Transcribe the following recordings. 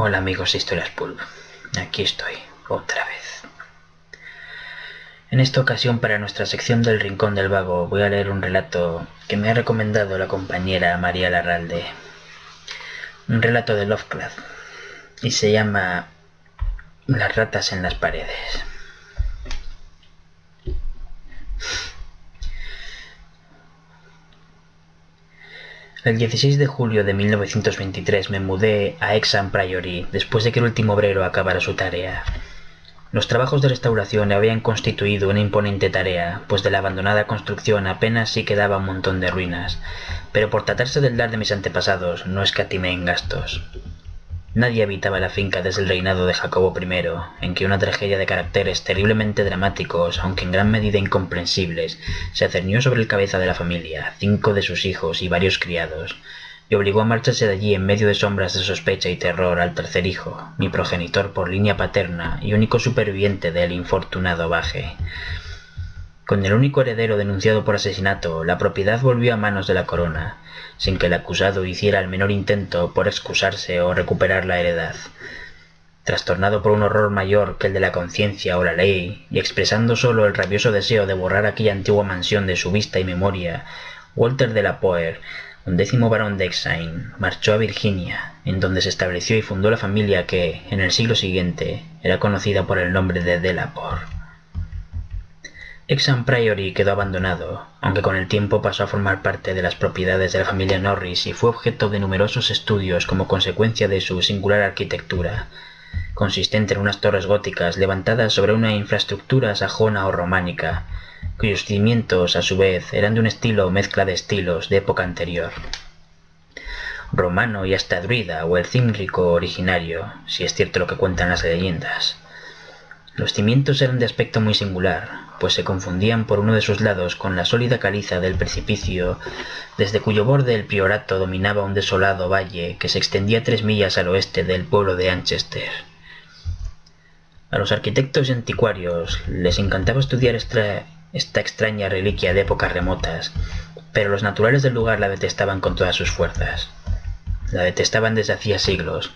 Hola amigos de Historias Pulp, aquí estoy, otra vez. En esta ocasión, para nuestra sección del Rincón del Vago, voy a leer un relato que me ha recomendado la compañera María Larralde. Un relato de Lovecraft, y se llama Las ratas en las paredes. El 16 de julio de 1923 me mudé a Hexham Priory después de que el último obrero acabara su tarea. Los trabajos de restauración habían constituido una imponente tarea, pues de la abandonada construcción apenas sí quedaba un montón de ruinas, pero por tratarse del dar de mis antepasados no escatimé en gastos. Nadie habitaba la finca desde el reinado de Jacobo I, en que una tragedia de caracteres terriblemente dramáticos, aunque en gran medida incomprensibles, se cernió sobre el cabeza de la familia, 5 de sus hijos y varios criados, y obligó a marcharse de allí en medio de sombras de sospecha y terror al tercer hijo, mi progenitor por línea paterna y único superviviente del infortunado Bage. Con el único heredero denunciado por asesinato, la propiedad volvió a manos de la corona, sin que el acusado hiciera el menor intento por excusarse o recuperar la heredad. Trastornado por un horror mayor que el de la conciencia o la ley, y expresando solo el rabioso deseo de borrar aquella antigua mansión de su vista y memoria, Walter de la Poer, 11º barón de Exine, marchó a Virginia, en donde se estableció y fundó la familia que, en el siglo siguiente, era conocida por el nombre de Delaporte. Hexham Priory quedó abandonado, aunque con el tiempo pasó a formar parte de las propiedades de la familia Norris y fue objeto de numerosos estudios como consecuencia de su singular arquitectura, consistente en unas torres góticas levantadas sobre una infraestructura sajona o románica, cuyos cimientos, a su vez, eran de un estilo o mezcla de estilos de época anterior. Romano y hasta druida o el címbrico originario, si es cierto lo que cuentan las leyendas. Los cimientos eran de aspecto muy singular, pues se confundían por uno de sus lados con la sólida caliza del precipicio, desde cuyo borde el priorato dominaba un desolado valle que se extendía 3 millas al oeste del pueblo de Anchester. A los arquitectos y anticuarios les encantaba estudiar esta extraña reliquia de épocas remotas, pero los naturales del lugar la detestaban con todas sus fuerzas. La detestaban desde hacía siglos,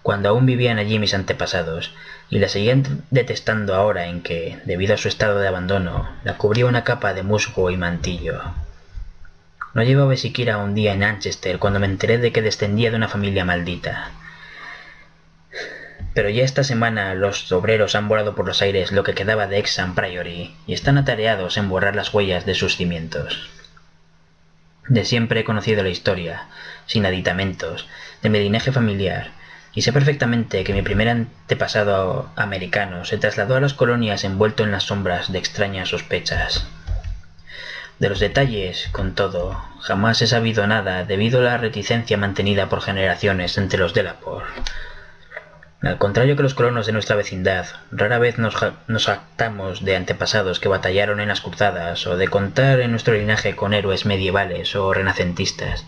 cuando aún vivían allí mis antepasados, y la seguían detestando ahora en que, debido a su estado de abandono, la cubría una capa de musgo y mantillo. No llevaba siquiera un día en Anchester cuando me enteré de que descendía de una familia maldita. Pero ya esta semana los obreros han volado por los aires lo que quedaba de Hexham Priory y están atareados en borrar las huellas de sus cimientos. De siempre he conocido la historia, sin aditamentos, de mi linaje familiar, y sé perfectamente que mi primer antepasado americano se trasladó a las colonias envuelto en las sombras de extrañas sospechas. De los detalles, con todo, jamás he sabido nada debido a la reticencia mantenida por generaciones entre los Delaporte. Al contrario que los colonos de nuestra vecindad, rara vez nos jactamos de antepasados que batallaron en las cruzadas o de contar en nuestro linaje con héroes medievales o renacentistas.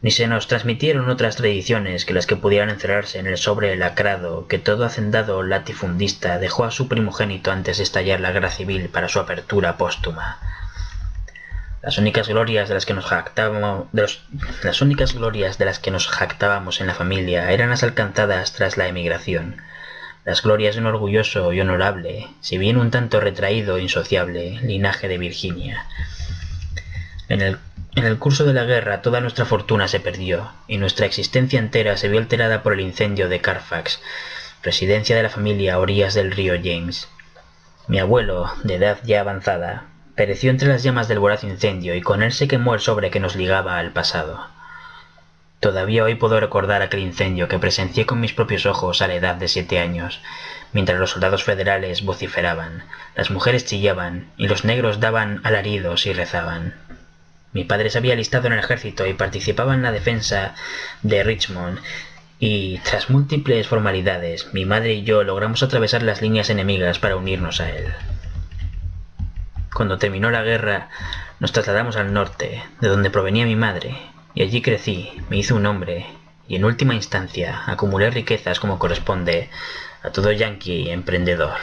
Ni se nos transmitieron otras tradiciones que las que pudieran encerrarse en el sobre lacrado que todo hacendado latifundista dejó a su primogénito antes de estallar la guerra civil para su apertura póstuma. Las únicas glorias de las que nos jactábamos en la familia eran las alcanzadas tras la emigración. Las glorias de un orgulloso y honorable, si bien un tanto retraído e insociable, linaje de Virginia. En el curso de la guerra toda nuestra fortuna se perdió, y nuestra existencia entera se vio alterada por el incendio de Carfax, residencia de la familia a orillas del río James. Mi abuelo, de edad ya avanzada, pereció entre las llamas del voraz incendio y con él se quemó el sobre que nos ligaba al pasado. Todavía hoy puedo recordar aquel incendio que presencié con mis propios ojos a la edad de 7 años, mientras los soldados federales vociferaban, las mujeres chillaban y los negros daban alaridos y rezaban. Mi padre se había alistado en el ejército y participaba en la defensa de Richmond, y tras múltiples formalidades, mi madre y yo logramos atravesar las líneas enemigas para unirnos a él. Cuando terminó la guerra, nos trasladamos al norte, de donde provenía mi madre, y allí crecí, me hice un hombre, y en última instancia acumulé riquezas como corresponde a todo yanqui emprendedor.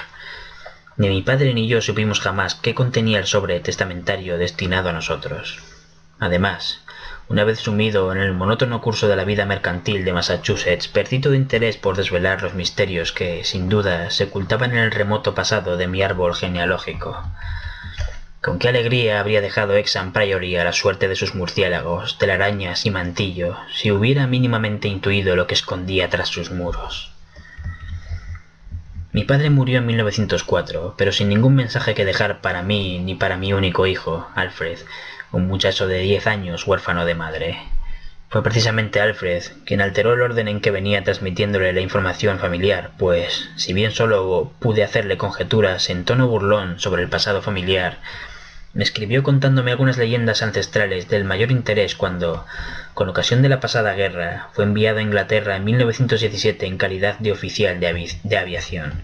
Ni mi padre ni yo supimos jamás qué contenía el sobre testamentario destinado a nosotros. Además, Una vez sumido en el monótono curso de la vida mercantil de Massachusetts, perdí todo interés por desvelar los misterios que, sin duda, se ocultaban en el remoto pasado de mi árbol genealógico. Con qué alegría habría dejado Exham Priory a la suerte de sus murciélagos, telarañas y mantillo, si hubiera mínimamente intuido lo que escondía tras sus muros. Mi padre murió en 1904, pero sin ningún mensaje que dejar para mí ni para mi único hijo, Alfred, un muchacho de 10 años huérfano de madre. Fue precisamente Alfred quien alteró el orden en que venía transmitiéndole la información familiar, pues, si bien solo pude hacerle conjeturas en tono burlón sobre el pasado familiar, me escribió contándome algunas leyendas ancestrales del mayor interés cuando, con ocasión de la pasada guerra, fue enviado a Inglaterra en 1917 en calidad de oficial de aviación.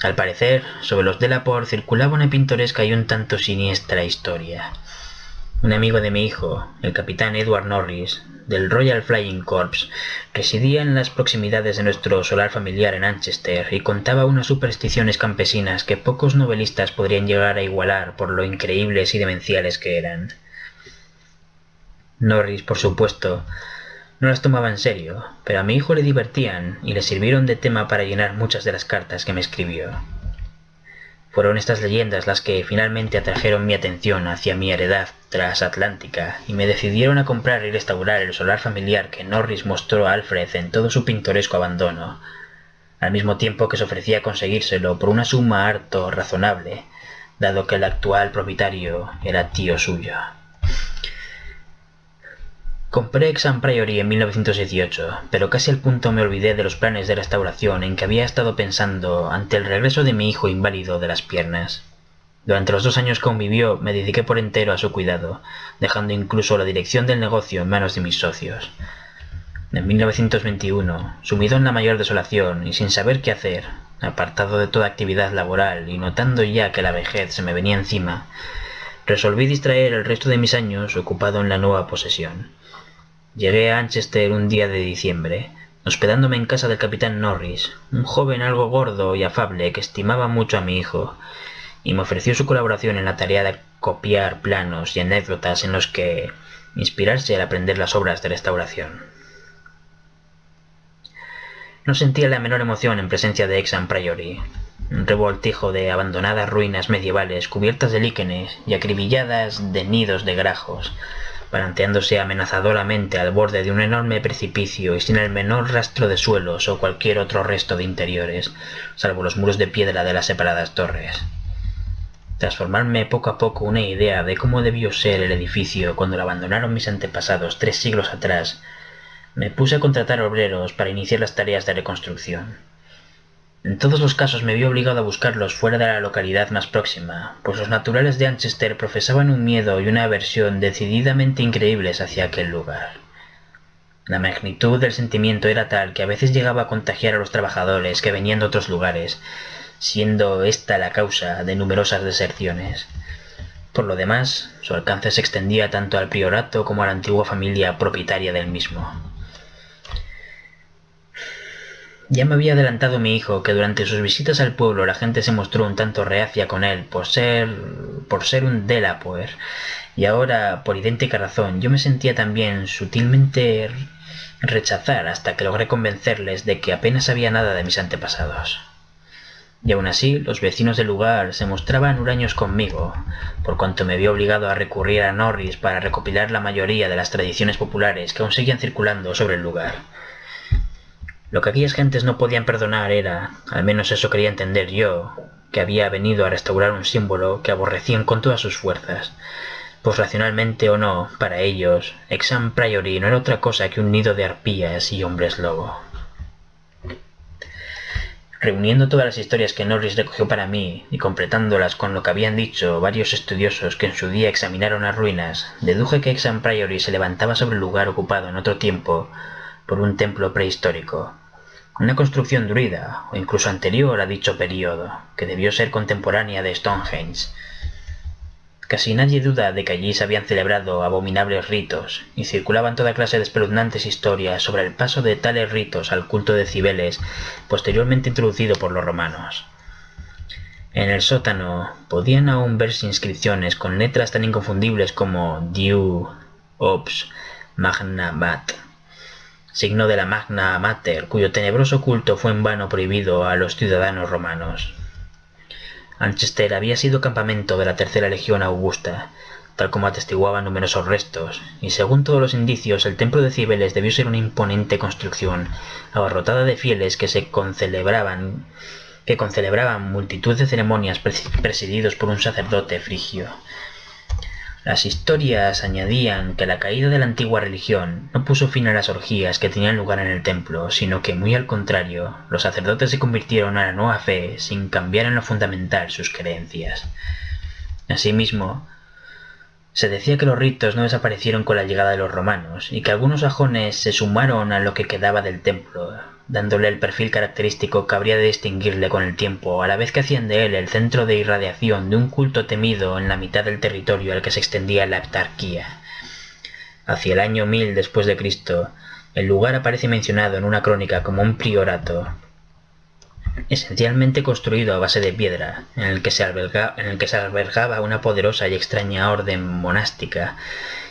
Al parecer, sobre los Delaporte circulaba una pintoresca y un tanto siniestra historia. Un amigo de mi hijo, el capitán Edward Norris, del Royal Flying Corps, residía en las proximidades de nuestro solar familiar en Anchester y contaba unas supersticiones campesinas que pocos novelistas podrían llegar a igualar por lo increíbles y demenciales que eran. Norris, por supuesto, no las tomaba en serio, pero a mi hijo le divertían y le sirvieron de tema para llenar muchas de las cartas que me escribió. Fueron estas leyendas las que finalmente atrajeron mi atención hacia mi heredad transatlántica y me decidieron a comprar y restaurar el solar familiar que Norris mostró a Alfred en todo su pintoresco abandono, al mismo tiempo que se ofrecía a conseguírselo por una suma harto razonable, dado que el actual propietario era tío suyo. Compré Exham Priory en 1918, pero casi al punto me olvidé de los planes de restauración en que había estado pensando ante el regreso de mi hijo inválido de las piernas. Durante los 2 años que aún vivió, me dediqué por entero a su cuidado, dejando incluso la dirección del negocio en manos de mis socios. En 1921, sumido en la mayor desolación y sin saber qué hacer, apartado de toda actividad laboral y notando ya que la vejez se me venía encima, resolví distraer el resto de mis años ocupado en la nueva posesión. Llegué a Anchester un día de diciembre, hospedándome en casa del capitán Norris, un joven algo gordo y afable que estimaba mucho a mi hijo, y me ofreció su colaboración en la tarea de copiar planos y anécdotas en los que inspirarse al aprender las obras de restauración. No sentía la menor emoción en presencia de Exham Priory, un revoltijo de abandonadas ruinas medievales cubiertas de líquenes y acribilladas de nidos de grajos, balanceándose amenazadoramente al borde de un enorme precipicio y sin el menor rastro de suelos o cualquier otro resto de interiores, salvo los muros de piedra de las separadas torres. Tras formarme poco a poco una idea de cómo debió ser el edificio cuando lo abandonaron mis antepasados 3 siglos atrás, me puse a contratar obreros para iniciar las tareas de reconstrucción. En todos los casos me vi obligado a buscarlos fuera de la localidad más próxima, pues los naturales de Anchester profesaban un miedo y una aversión decididamente increíbles hacia aquel lugar. La magnitud del sentimiento era tal que a veces llegaba a contagiar a los trabajadores que venían de otros lugares, siendo esta la causa de numerosas deserciones. Por lo demás, su alcance se extendía tanto al priorato como a la antigua familia propietaria del mismo. Ya me había adelantado mi hijo que durante sus visitas al pueblo la gente se mostró un tanto reacia con él por ser un Delaporte, y ahora, por idéntica razón, yo me sentía también sutilmente rechazar hasta que logré convencerles de que apenas sabía nada de mis antepasados. Y aún así, los vecinos del lugar se mostraban huraños conmigo, por cuanto me vi obligado a recurrir a Norris para recopilar la mayoría de las tradiciones populares que aún seguían circulando sobre el lugar. Lo que aquellas gentes no podían perdonar era, al menos eso quería entender yo, que había venido a restaurar un símbolo que aborrecían con todas sus fuerzas, pues racionalmente o no, para ellos, Exham Priory no era otra cosa que un nido de arpías y hombres lobo. Reuniendo todas las historias que Norris recogió para mí y completándolas con lo que habían dicho varios estudiosos que en su día examinaron las ruinas, deduje que Exham Priory se levantaba sobre el lugar ocupado en otro tiempo por un templo prehistórico, una construcción druida o incluso anterior a dicho período, que debió ser contemporánea de Stonehenge. Casi nadie duda de que allí se habían celebrado abominables ritos, y circulaban toda clase de espeluznantes historias sobre el paso de tales ritos al culto de Cibeles, posteriormente introducido por los romanos. En el sótano podían aún verse inscripciones con letras tan inconfundibles como Diu, Ops Magna Mat, signo de la Magna Mater, cuyo tenebroso culto fue en vano prohibido a los ciudadanos romanos. Anchester había sido campamento de la tercera legión augusta, tal como atestiguaban numerosos restos, y según todos los indicios el templo de Cibeles debió ser una imponente construcción, abarrotada de fieles que concelebraban multitud de ceremonias presididos por un sacerdote frigio. Las historias añadían que la caída de la antigua religión no puso fin a las orgías que tenían lugar en el templo, sino que, muy al contrario, los sacerdotes se convirtieron a la nueva fe sin cambiar en lo fundamental sus creencias. Asimismo, se decía que los ritos no desaparecieron con la llegada de los romanos, y que algunos sajones se sumaron a lo que quedaba del templo, dándole el perfil característico que habría de distinguirle con el tiempo, a la vez que hacían de él el centro de irradiación de un culto temido en la mitad del territorio al que se extendía la heptarquía. Hacia el año 1000 después de Cristo, el lugar aparece mencionado en una crónica como un priorato, esencialmente construido a base de piedra, en el que se albergaba una poderosa y extraña orden monástica,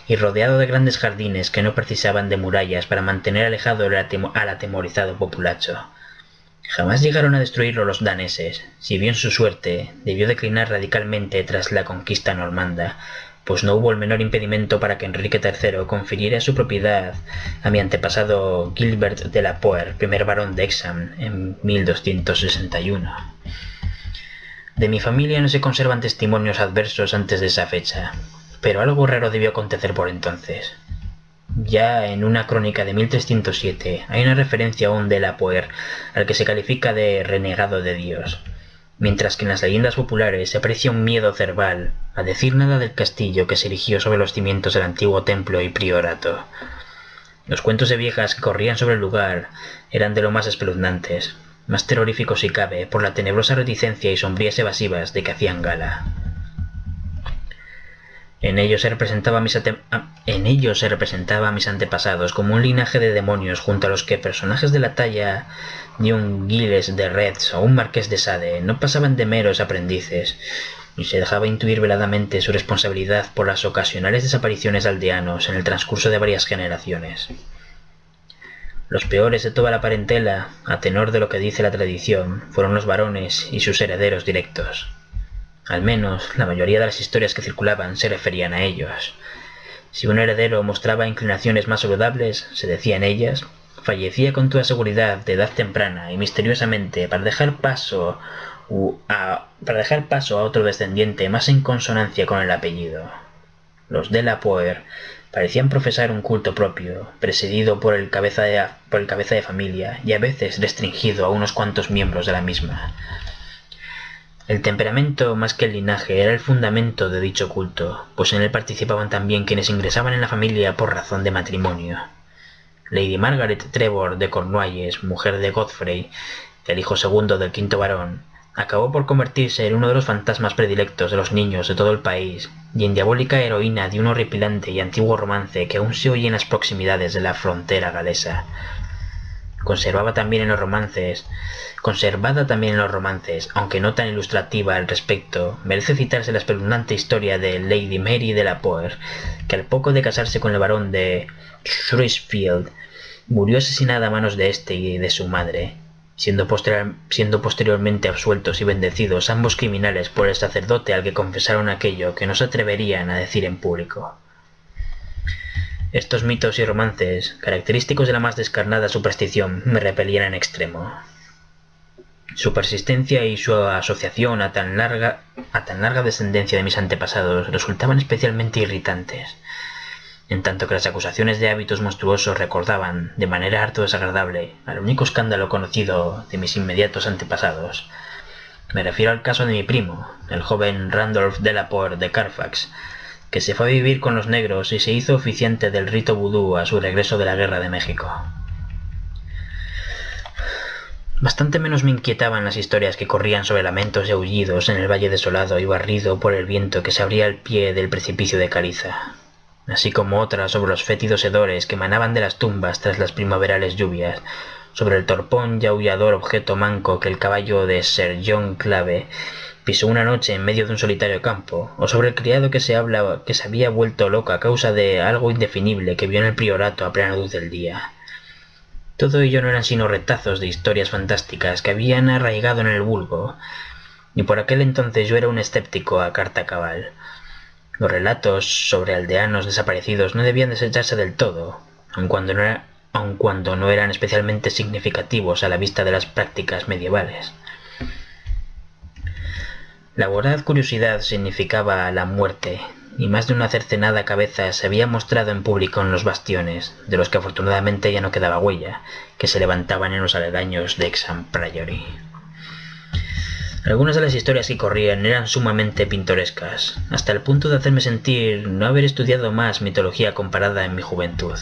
y rodeado de grandes jardines que no precisaban de murallas para mantener alejado al atemorizado populacho. Jamás llegaron a destruirlo los daneses, si bien su suerte debió declinar radicalmente tras la conquista normanda, pues no hubo el menor impedimento para que Enrique III confiriera su propiedad a mi antepasado Gilbert de la Poer, primer barón de Hexham, en 1261. De mi familia no se conservan testimonios adversos antes de esa fecha, pero algo raro debió acontecer por entonces. Ya en una crónica de 1307 hay una referencia a un de la Poer, al que se califica de renegado de Dios, mientras que en las leyendas populares se aprecia un miedo cerval, a decir nada del castillo que se erigió sobre los cimientos del antiguo templo y priorato. Los cuentos de viejas que corrían sobre el lugar eran de lo más espeluznantes, más terroríficos si cabe, por la tenebrosa reticencia y sombrías evasivas de que hacían gala. En ellos se representaba a mis antepasados como un linaje de demonios junto a los que personajes de la talla de un Giles de Retz o un Marqués de Sade no pasaban de meros aprendices, y se dejaba intuir veladamente su responsabilidad por las ocasionales desapariciones de aldeanos en el transcurso de varias generaciones. Los peores de toda la parentela, a tenor de lo que dice la tradición, fueron los varones y sus herederos directos. Al menos, la mayoría de las historias que circulaban se referían a ellos. Si un heredero mostraba inclinaciones más saludables, se decía en ellas, fallecía con toda seguridad de edad temprana y misteriosamente para dejar paso a otro descendiente más en consonancia con el apellido. Los de la Poer parecían profesar un culto propio, presidido por el cabeza de familia y a veces restringido a unos cuantos miembros de la misma. El temperamento más que el linaje era el fundamento de dicho culto, pues en él participaban también quienes ingresaban en la familia por razón de matrimonio. Lady Margaret Trevor de Cornualles, mujer de Godfrey, el hijo segundo del quinto barón, acabó por convertirse en uno de los fantasmas predilectos de los niños de todo el país y en diabólica heroína de un horripilante y antiguo romance que aún se oye en las proximidades de la frontera galesa. Conservada también en los romances, aunque no tan ilustrativa al respecto, merece citarse la espeluznante historia de Lady Mary de la Poer, que al poco de casarse con el barón de Shrewsfield, murió asesinada a manos de este y de su madre, siendo posteriormente absueltos y bendecidos ambos criminales por el sacerdote al que confesaron aquello que no se atreverían a decir en público. Estos mitos y romances, característicos de la más descarnada superstición, me repelían en extremo. Su persistencia y su asociación a tan larga descendencia de mis antepasados resultaban especialmente irritantes, en tanto que las acusaciones de hábitos monstruosos recordaban, de manera harto desagradable, al único escándalo conocido de mis inmediatos antepasados. Me refiero al caso de mi primo, el joven Randolph de la Poer de Carfax, que se fue a vivir con los negros y se hizo oficiante del rito vudú a su regreso de la Guerra de México. Bastante menos me inquietaban las historias que corrían sobre lamentos y aullidos en el valle desolado y barrido por el viento que se abría al pie del precipicio de caliza, así como otras sobre los fétidos hedores que emanaban de las tumbas tras las primaverales lluvias, sobre el torpón y aullador objeto manco que el caballo de Sir John Clave pisó una noche en medio de un solitario campo, o sobre el criado que se había vuelto loco a causa de algo indefinible que vio en el priorato a plena luz del día. Todo ello no eran sino retazos de historias fantásticas que habían arraigado en el vulgo, y por aquel entonces yo era un escéptico a carta cabal. Los relatos sobre aldeanos desaparecidos no debían desecharse del todo, aun cuando no eran especialmente significativos a la vista de las prácticas medievales. La voraz curiosidad significaba la muerte, y más de una cercenada cabeza se había mostrado en público en los bastiones, de los que afortunadamente ya no quedaba huella, que se levantaban en los aledaños de Hexham Priory. Algunas de las historias que corrían eran sumamente pintorescas, hasta el punto de hacerme sentir no haber estudiado más mitología comparada en mi juventud.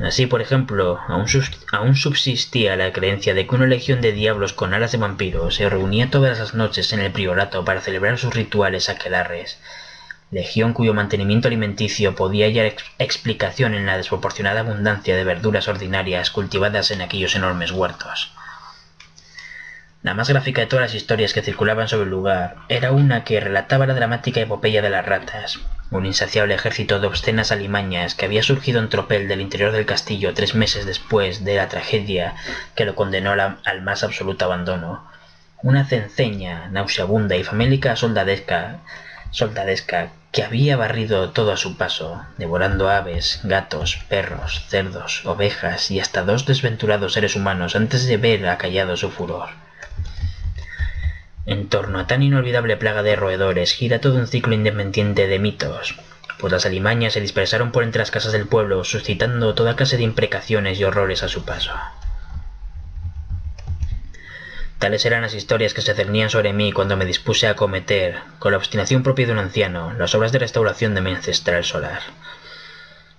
Así, por ejemplo, aún subsistía la creencia de que una legión de diablos con alas de vampiros se reunía todas las noches en el priorato para celebrar sus rituales aquelarres, legión cuyo mantenimiento alimenticio podía hallar explicación en la desproporcionada abundancia de verduras ordinarias cultivadas en aquellos enormes huertos. La más gráfica de todas las historias que circulaban sobre el lugar era una que relataba la dramática epopeya de las ratas, un insaciable ejército de obscenas alimañas que había surgido en tropel del interior del castillo 3 meses después de la tragedia que lo condenó al más absoluto abandono. Una cenceña, nauseabunda y famélica soldadesca que había barrido todo a su paso, devorando aves, gatos, perros, cerdos, ovejas y hasta 2 desventurados seres humanos antes de ver acallado su furor. En torno a tan inolvidable plaga de roedores gira todo un ciclo independiente de mitos, pues las alimañas se dispersaron por entre las casas del pueblo, suscitando toda clase de imprecaciones y horrores a su paso. Tales eran las historias que se cernían sobre mí cuando me dispuse a acometer, con la obstinación propia de un anciano, las obras de restauración de mi ancestral solar.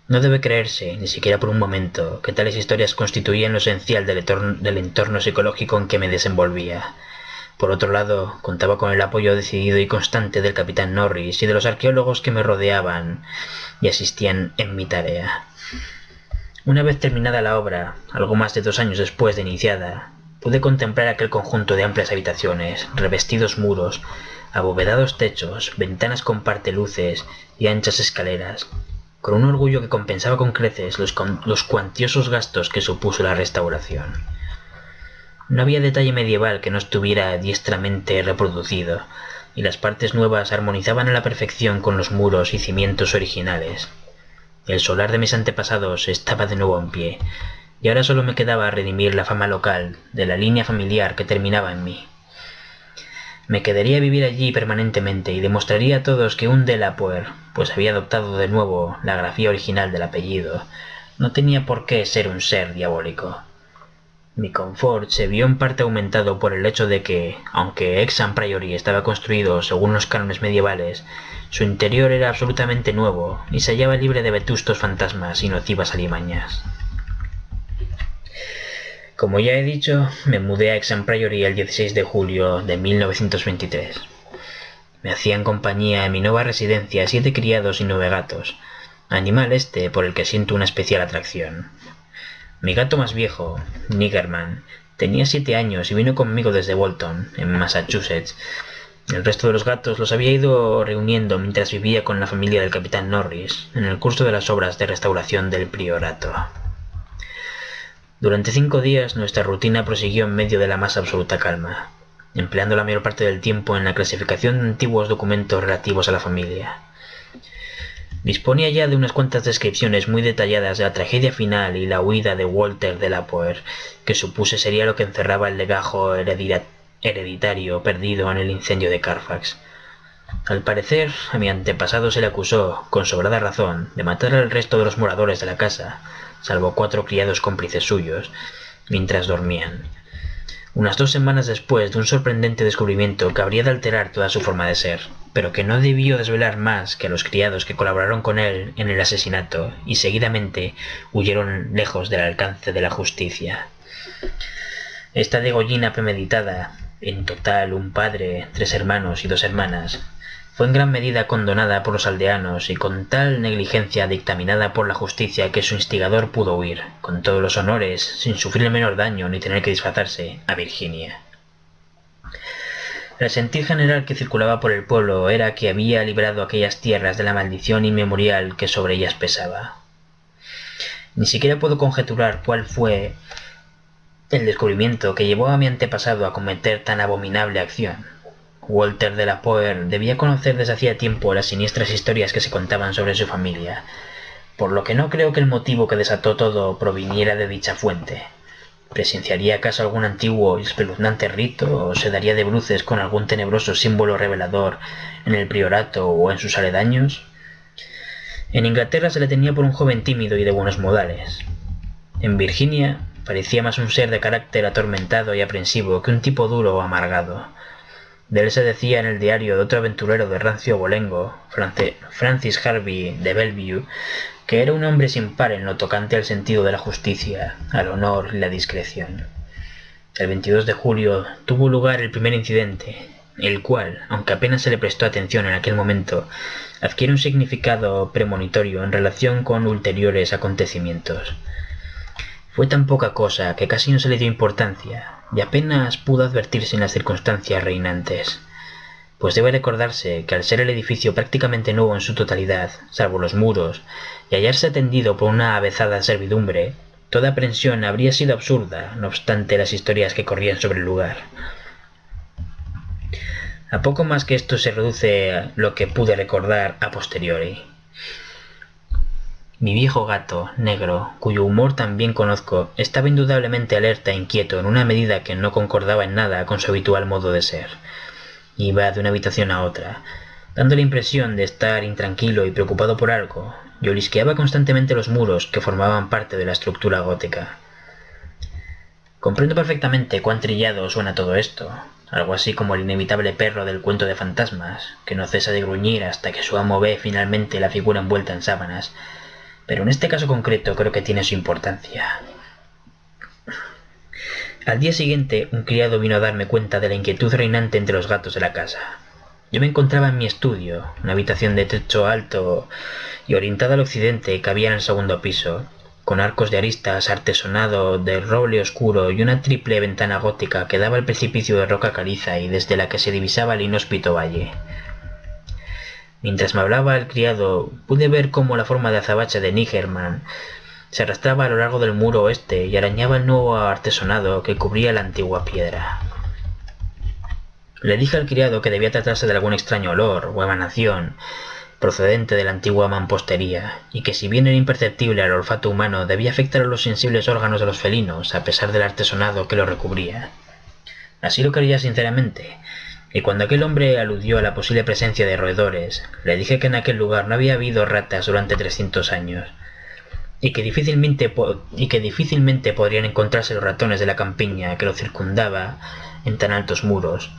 No debe creerse, ni siquiera por un momento, que tales historias constituían lo esencial del entorno psicológico en que me desenvolvía. Por otro lado, contaba con el apoyo decidido y constante del capitán Norris y de los arqueólogos que me rodeaban y asistían en mi tarea. Una vez terminada la obra, algo más de 2 años después de iniciada, pude contemplar aquel conjunto de amplias habitaciones, revestidos muros, abovedados techos, ventanas con parteluces y anchas escaleras, con un orgullo que compensaba con creces los cuantiosos gastos que supuso la restauración. No había detalle medieval que no estuviera diestramente reproducido, y las partes nuevas armonizaban a la perfección con los muros y cimientos originales. El solar de mis antepasados estaba de nuevo en pie, y ahora solo me quedaba redimir la fama local de la línea familiar que terminaba en mí. Me quedaría a vivir allí permanentemente y demostraría a todos que un Delapoer, pues había adoptado de nuevo la grafía original del apellido, no tenía por qué ser un ser diabólico. Mi confort se vio en parte aumentado por el hecho de que, aunque Hexham Priory estaba construido según los cánones medievales, su interior era absolutamente nuevo y se hallaba libre de vetustos fantasmas y nocivas alimañas. Como ya he dicho, me mudé a Hexham Priory el 16 de julio de 1923. Me hacían compañía en mi nueva residencia 7 criados y 9 gatos, animal por el que siento una especial atracción. Mi gato más viejo, Niggerman, tenía 7 años y vino conmigo desde Bolton, en Massachusetts. El resto de los gatos los había ido reuniendo mientras vivía con la familia del capitán Norris, en el curso de las obras de restauración del priorato. Durante 5 días nuestra rutina prosiguió en medio de la más absoluta calma, empleando la mayor parte del tiempo en la clasificación de antiguos documentos relativos a la familia. Disponía ya de unas cuantas descripciones muy detalladas de la tragedia final y la huida de Walter Delapoer, que supuse sería lo que encerraba el legajo hereditario perdido en el incendio de Carfax. Al parecer, a mi antepasado se le acusó, con sobrada razón, de matar al resto de los moradores de la casa, salvo 4 criados cómplices suyos, mientras dormían. Unas 2 semanas después de un sorprendente descubrimiento que habría de alterar toda su forma de ser, pero que no debió desvelar más que a los criados que colaboraron con él en el asesinato y seguidamente huyeron lejos del alcance de la justicia. Esta degollina premeditada, en total un padre, 3 hermanos y 2 hermanas, fue en gran medida condonada por los aldeanos y con tal negligencia dictaminada por la justicia que su instigador pudo huir, con todos los honores, sin sufrir el menor daño ni tener que disfrazarse, a Virginia. El sentir general que circulaba por el pueblo era que había librado aquellas tierras de la maldición inmemorial que sobre ellas pesaba. Ni siquiera puedo conjeturar cuál fue el descubrimiento que llevó a mi antepasado a cometer tan abominable acción. Walter de la Poer debía conocer desde hacía tiempo las siniestras historias que se contaban sobre su familia, por lo que no creo que el motivo que desató todo proviniera de dicha fuente. ¿Presenciaría acaso algún antiguo y espeluznante rito o se daría de bruces con algún tenebroso símbolo revelador en el priorato o en sus aledaños? En Inglaterra se le tenía por un joven tímido y de buenos modales. En Virginia parecía más un ser de carácter atormentado y aprensivo que un tipo duro o amargado. De él se decía en el diario de otro aventurero de rancio abolengo, Francis Harvey de Bellevue, que era un hombre sin par en lo tocante al sentido de la justicia, al honor y la discreción. El 22 de julio tuvo lugar el primer incidente, el cual, aunque apenas se le prestó atención en aquel momento, adquiere un significado premonitorio en relación con ulteriores acontecimientos. Fue tan poca cosa que casi no se le dio importancia, y apenas pudo advertirse en las circunstancias reinantes, pues debe recordarse que al ser el edificio prácticamente nuevo en su totalidad, salvo los muros, y hallarse atendido por una avezada servidumbre, toda aprensión habría sido absurda, no obstante las historias que corrían sobre el lugar. A poco más que esto se reduce lo que pude recordar a posteriori. Mi viejo gato, negro, cuyo humor también conozco, estaba indudablemente alerta e inquieto en una medida que no concordaba en nada con su habitual modo de ser. Iba de una habitación a otra, dando la impresión de estar intranquilo y preocupado por algo, y olisqueaba constantemente los muros que formaban parte de la estructura gótica. Comprendo perfectamente cuán trillado suena todo esto, algo así como el inevitable perro del cuento de fantasmas, que no cesa de gruñir hasta que su amo ve finalmente la figura envuelta en sábanas, pero en este caso concreto creo que tiene su importancia. Al día siguiente, un criado vino a darme cuenta de la inquietud reinante entre los gatos de la casa. Yo me encontraba en mi estudio, una habitación de techo alto y orientada al occidente que había en el segundo piso, con arcos de aristas, artesonado de roble oscuro y una triple ventana gótica que daba al precipicio de roca caliza y desde la que se divisaba el inhóspito valle. Mientras me hablaba el criado, pude ver cómo la forma de azabache de Nigerman se arrastraba a lo largo del muro oeste y arañaba el nuevo artesonado que cubría la antigua piedra. Le dije al criado que debía tratarse de algún extraño olor o emanación procedente de la antigua mampostería, y que si bien era imperceptible al olfato humano, debía afectar a los sensibles órganos de los felinos, a pesar del artesonado que lo recubría. Así lo creía sinceramente, y cuando aquel hombre aludió a la posible presencia de roedores, le dije que en aquel lugar no había habido ratas durante 300 años, y que difícilmente podrían encontrarse los ratones de la campiña que lo circundaba en tan altos muros,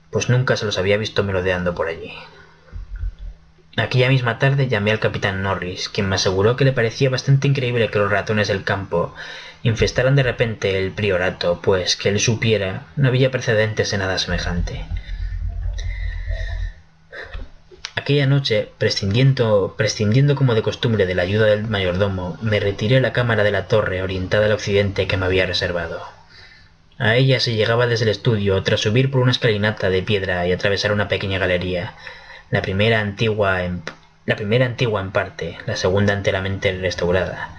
pues nunca se los había visto merodeando por allí. Aquella misma tarde llamé al capitán Norris, quien me aseguró que le parecía bastante increíble que los ratones del campo infestaran de repente el priorato, pues que él supiera no había precedentes en nada semejante. Aquella noche, prescindiendo como de costumbre de la ayuda del mayordomo, me retiré a la cámara de la torre orientada al occidente que me había reservado. A ella se llegaba desde el estudio tras subir por una escalinata de piedra y atravesar una pequeña galería, la primera antigua en parte, la segunda enteramente restaurada.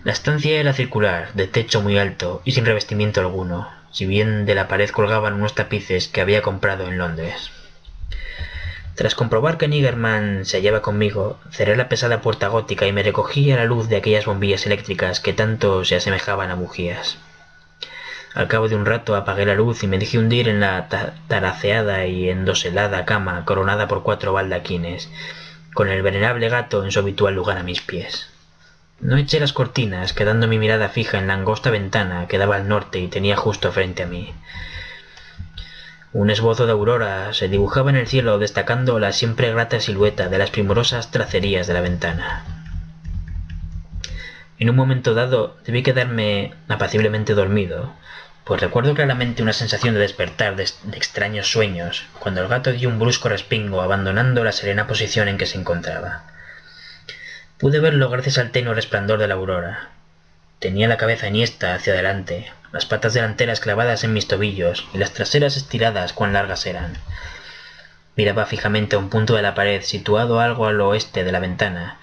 La estancia era circular, de techo muy alto y sin revestimiento alguno, si bien de la pared colgaban unos tapices que había comprado en Londres. Tras comprobar que Nigerman se hallaba conmigo, cerré la pesada puerta gótica y me recogí a la luz de aquellas bombillas eléctricas que tanto se asemejaban a bujías. Al cabo de un rato apagué la luz y me dejé hundir en la taraceada y endoselada cama coronada por 4 baldaquines, con el venerable gato en su habitual lugar a mis pies. No eché las cortinas, quedando mi mirada fija en la angosta ventana que daba al norte y tenía justo frente a mí. Un esbozo de aurora se dibujaba en el cielo, destacando la siempre grata silueta de las primorosas tracerías de la ventana. En un momento dado debí quedarme apaciblemente dormido, pues recuerdo claramente una sensación de despertar de extraños sueños, cuando el gato dio un brusco respingo abandonando la serena posición en que se encontraba. Pude verlo gracias al tenue resplandor de la aurora. Tenía la cabeza enhiesta hacia adelante, las patas delanteras clavadas en mis tobillos y las traseras estiradas cuán largas eran. Miraba fijamente a un punto de la pared situado algo al oeste de la ventana,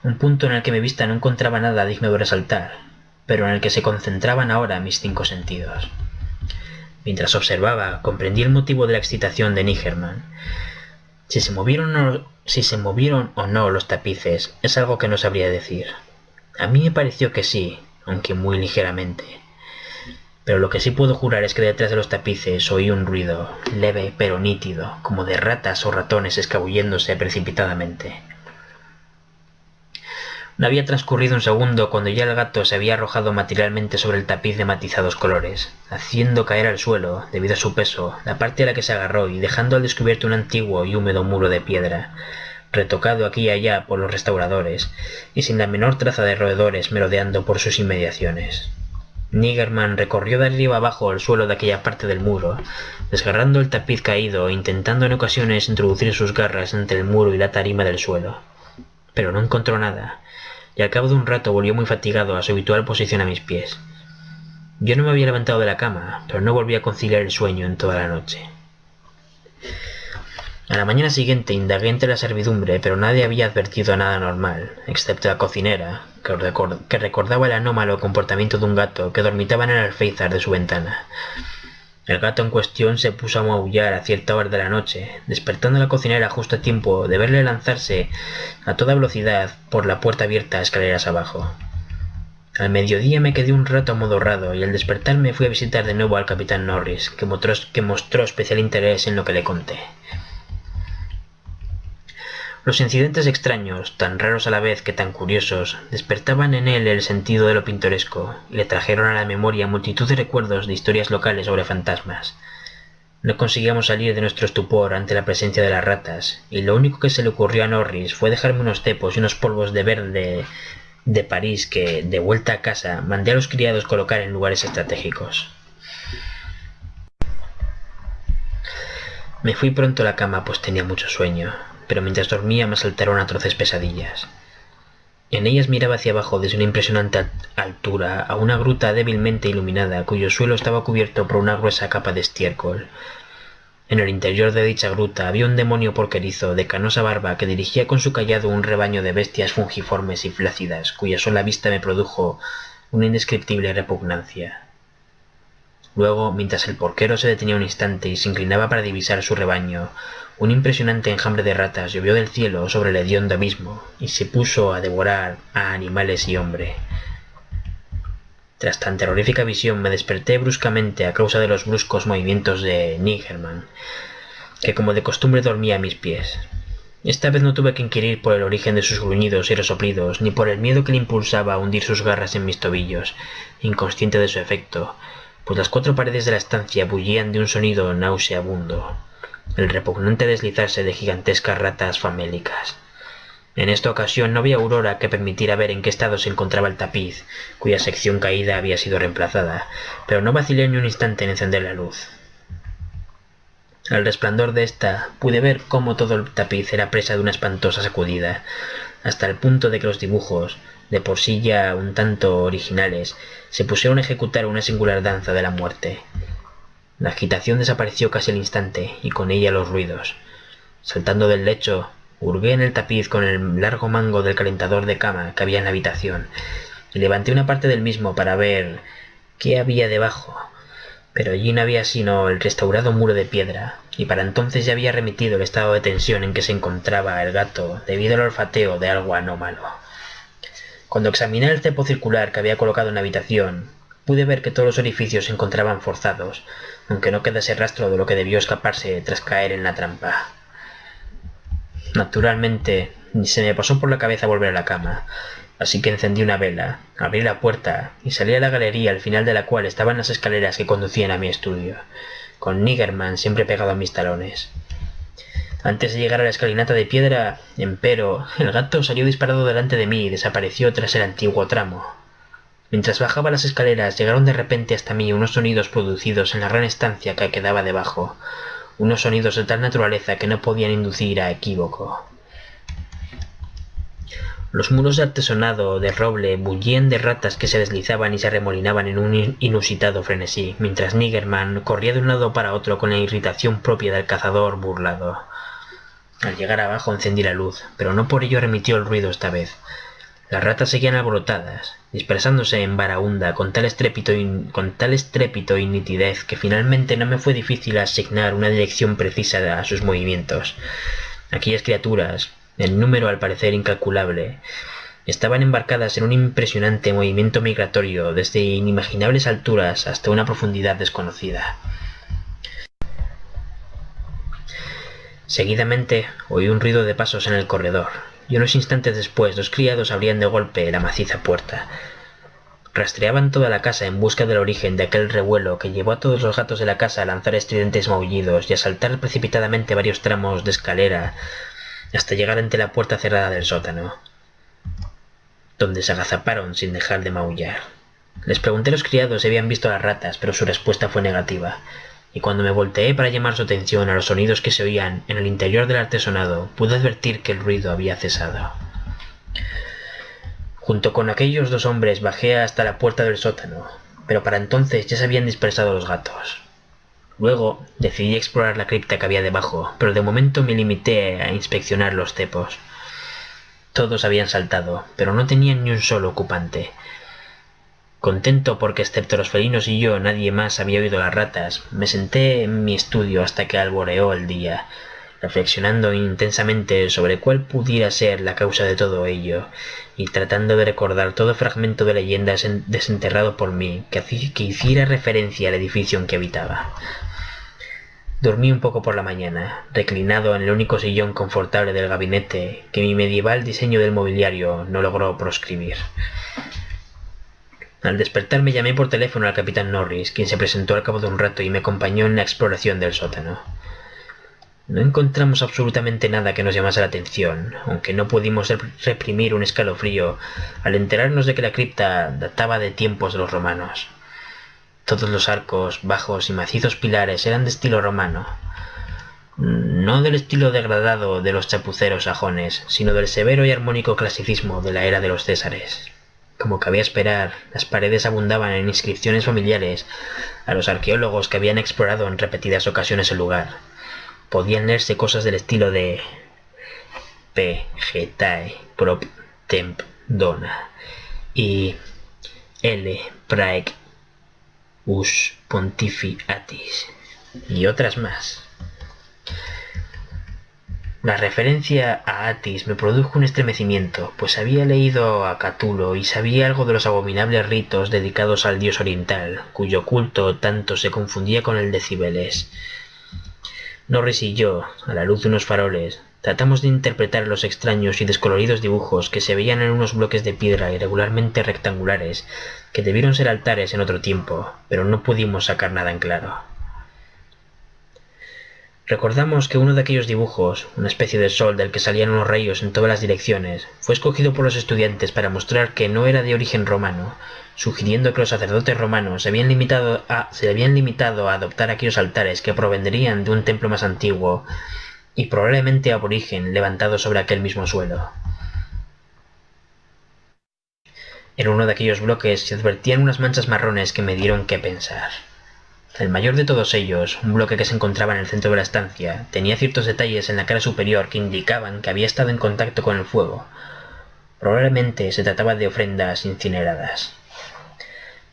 un punto en el que mi vista no encontraba nada digno de resaltar, pero en el que se concentraban ahora mis 5 sentidos. Mientras observaba, comprendí el motivo de la excitación de Nigerman. Si se movieron o no los tapices es algo que no sabría decir. A mí me pareció que sí, aunque muy ligeramente. Pero lo que sí puedo jurar es que detrás de los tapices oí un ruido, leve pero nítido, como de ratas o ratones escabulléndose precipitadamente. No había transcurrido un segundo cuando ya el gato se había arrojado materialmente sobre el tapiz de matizados colores, haciendo caer al suelo, debido a su peso, la parte a la que se agarró y dejando al descubierto un antiguo y húmedo muro de piedra, retocado aquí y allá por los restauradores, y sin la menor traza de roedores merodeando por sus inmediaciones. Nigerman recorrió de arriba abajo el suelo de aquella parte del muro, desgarrando el tapiz caído e intentando en ocasiones introducir sus garras entre el muro y la tarima del suelo. Pero no encontró nada, y al cabo de un rato volvió muy fatigado a su habitual posición a mis pies. Yo no me había levantado de la cama, pero no volví a conciliar el sueño en toda la noche. A la mañana siguiente indagué entre la servidumbre, pero nadie había advertido nada anormal, excepto la cocinera, que recordaba el anómalo comportamiento de un gato que dormitaba en el alféizar de su ventana. El gato en cuestión se puso a maullar a cierta hora de la noche, despertando a la cocinera justo a tiempo de verle lanzarse a toda velocidad por la puerta abierta escaleras abajo. Al mediodía me quedé un rato amodorrado y al despertarme fui a visitar de nuevo al capitán Norris, que mostró especial interés en lo que le conté. Los incidentes extraños, tan raros a la vez que tan curiosos, despertaban en él el sentido de lo pintoresco y le trajeron a la memoria multitud de recuerdos de historias locales sobre fantasmas. No conseguíamos salir de nuestro estupor ante la presencia de las ratas, y lo único que se le ocurrió a Norris fue dejarme unos cepos y unos polvos de verde de París que, de vuelta a casa, mandé a los criados colocar en lugares estratégicos. Me fui pronto a la cama pues tenía mucho sueño, pero mientras dormía me asaltaron atroces pesadillas. En ellas miraba hacia abajo desde una impresionante altura a una gruta débilmente iluminada cuyo suelo estaba cubierto por una gruesa capa de estiércol. En el interior de dicha gruta había un demonio porquerizo de canosa barba que dirigía con su cayado un rebaño de bestias fungiformes y flácidas cuya sola vista me produjo una indescriptible repugnancia. Luego, mientras el porquero se detenía un instante y se inclinaba para divisar su rebaño, un impresionante enjambre de ratas llovió del cielo sobre el hediondo abismo y se puso a devorar a animales y hombre. Tras tan terrorífica visión me desperté bruscamente a causa de los bruscos movimientos de Nigerman, que como de costumbre dormía a mis pies. Esta vez no tuve que inquirir por el origen de sus gruñidos y resoplidos, ni por el miedo que le impulsaba a hundir sus garras en mis tobillos, inconsciente de su efecto, pues las 4 paredes de la estancia bullían de un sonido nauseabundo, el repugnante deslizarse de gigantescas ratas famélicas. En esta ocasión no había aurora que permitiera ver en qué estado se encontraba el tapiz, cuya sección caída había sido reemplazada, pero no vacilé ni un instante en encender la luz. Al resplandor de ésta pude ver cómo todo el tapiz era presa de una espantosa sacudida, hasta el punto de que los dibujos, de por sí ya un tanto originales, se pusieron a ejecutar una singular danza de la muerte. La agitación desapareció casi al instante, y con ella los ruidos. Saltando del lecho, hurgué en el tapiz con el largo mango del calentador de cama que había en la habitación, y levanté una parte del mismo para ver qué había debajo, pero allí no había sino el restaurado muro de piedra, y para entonces ya había remitido el estado de tensión en que se encontraba el gato debido al olfateo de algo anómalo. Cuando examiné el cepo circular que había colocado en la habitación, pude ver que todos los orificios se encontraban forzados, aunque no quedase rastro de lo que debió escaparse tras caer en la trampa. Naturalmente, ni se me pasó por la cabeza volver a la cama, así que encendí una vela, abrí la puerta y salí a la galería al final de la cual estaban las escaleras que conducían a mi estudio, con Nigerman siempre pegado a mis talones. Antes de llegar a la escalinata de piedra, empero, el gato salió disparado delante de mí y desapareció tras el antiguo tramo. Mientras bajaba las escaleras llegaron de repente hasta mí unos sonidos producidos en la gran estancia que quedaba debajo, unos sonidos de tal naturaleza que no podían inducir a equívoco. Los muros de artesonado de roble bullían de ratas que se deslizaban y se arremolinaban en un inusitado frenesí, mientras Niggerman corría de un lado para otro con la irritación propia del cazador burlado. Al llegar abajo encendí la luz, pero no por ello remitió el ruido esta vez. Las ratas seguían alborotadas, dispersándose en barahunda con tal estrépito y nitidez que finalmente no me fue difícil asignar una dirección precisa a sus movimientos. Aquellas criaturas, en número al parecer incalculable, estaban embarcadas en un impresionante movimiento migratorio desde inimaginables alturas hasta una profundidad desconocida. Seguidamente oí un ruido de pasos en el corredor, y unos instantes después 2 criados abrían de golpe la maciza puerta. Rastreaban toda la casa en busca del origen de aquel revuelo que llevó a todos los gatos de la casa a lanzar estridentes maullidos y a saltar precipitadamente varios tramos de escalera hasta llegar ante la puerta cerrada del sótano, donde se agazaparon sin dejar de maullar. Les pregunté a los criados si habían visto a las ratas, pero su respuesta fue negativa, y cuando me volteé para llamar su atención a los sonidos que se oían en el interior del artesonado, pude advertir que el ruido había cesado. Junto con aquellos 2 hombres bajé hasta la puerta del sótano, pero para entonces ya se habían dispersado los gatos. Luego decidí explorar la cripta que había debajo, pero de momento me limité a inspeccionar los cepos. Todos habían saltado, pero no tenían ni un solo ocupante. Contento porque excepto los felinos y yo nadie más había oído las ratas, me senté en mi estudio hasta que alboreó el día, reflexionando intensamente sobre cuál pudiera ser la causa de todo ello, y tratando de recordar todo fragmento de leyenda desenterrado por mí que hiciera referencia al edificio en que habitaba. Dormí un poco por la mañana, reclinado en el único sillón confortable del gabinete que mi medieval diseño del mobiliario no logró proscribir. Al despertarme llamé por teléfono al capitán Norris, quien se presentó al cabo de un rato y me acompañó en la exploración del sótano. No encontramos absolutamente nada que nos llamase la atención, aunque no pudimos reprimir un escalofrío al enterarnos de que la cripta databa de tiempos de los romanos. Todos los arcos, bajos y macizos pilares eran de estilo romano, no del estilo degradado de los chapuceros sajones, sino del severo y armónico clasicismo de la era de los Césares. Como cabía esperar, las paredes abundaban en inscripciones familiares a los arqueólogos que habían explorado en repetidas ocasiones el lugar. Podían leerse cosas del estilo de Vegetae prop temp dona y L praec us pontificatis y otras más. La referencia a Atis me produjo un estremecimiento, pues había leído a Catulo y sabía algo de los abominables ritos dedicados al dios oriental, cuyo culto tanto se confundía con el de Cibeles. Norris y yo, a la luz de unos faroles, tratamos de interpretar los extraños y descoloridos dibujos que se veían en unos bloques de piedra irregularmente rectangulares que debieron ser altares en otro tiempo, pero no pudimos sacar nada en claro. Recordamos que uno de aquellos dibujos, una especie de sol del que salían unos rayos en todas las direcciones, fue escogido por los estudiantes para mostrar que no era de origen romano, sugiriendo que los sacerdotes romanos se habían limitado a adoptar aquellos altares que provendrían de un templo más antiguo y probablemente aborigen levantado sobre aquel mismo suelo. En uno de aquellos bloques se advertían unas manchas marrones que me dieron que pensar. El mayor de todos ellos, un bloque que se encontraba en el centro de la estancia, tenía ciertos detalles en la cara superior que indicaban que había estado en contacto con el fuego. Probablemente se trataba de ofrendas incineradas.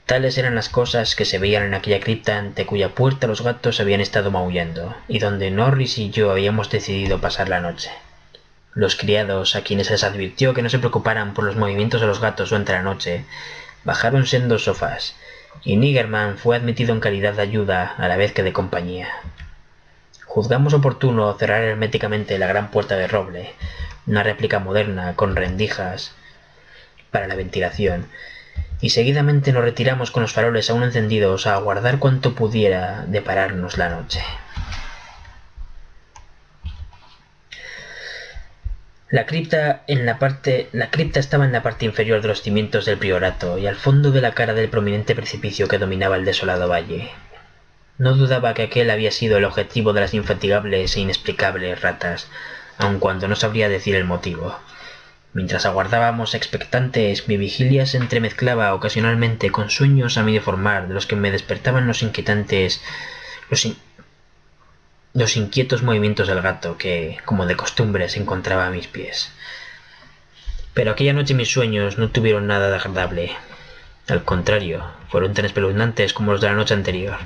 Tales eran las cosas que se veían en aquella cripta ante cuya puerta los gatos habían estado maullando, y donde Norris y yo habíamos decidido pasar la noche. Los criados, a quienes les advirtió que no se preocuparan por los movimientos de los gatos durante la noche, bajaron sendos sofás, y Niggerman fue admitido en calidad de ayuda a la vez que de compañía. Juzgamos oportuno cerrar herméticamente la gran puerta de roble, una réplica moderna con rendijas para la ventilación, y seguidamente nos retiramos con los faroles aún encendidos a aguardar cuanto pudiera depararnos la noche. La cripta estaba en la parte inferior de los cimientos del priorato y al fondo de la cara del prominente precipicio que dominaba el desolado valle. No dudaba que aquel había sido el objetivo de las infatigables e inexplicables ratas, aun cuando no sabría decir el motivo. Mientras aguardábamos expectantes, mi vigilia se entremezclaba ocasionalmente con sueños a medio formar, de los que me despertaban los inquietos movimientos del gato que, como de costumbre, se encontraba a mis pies. Pero aquella noche mis sueños no tuvieron nada de agradable. Al contrario, fueron tan espeluznantes como los de la noche anterior.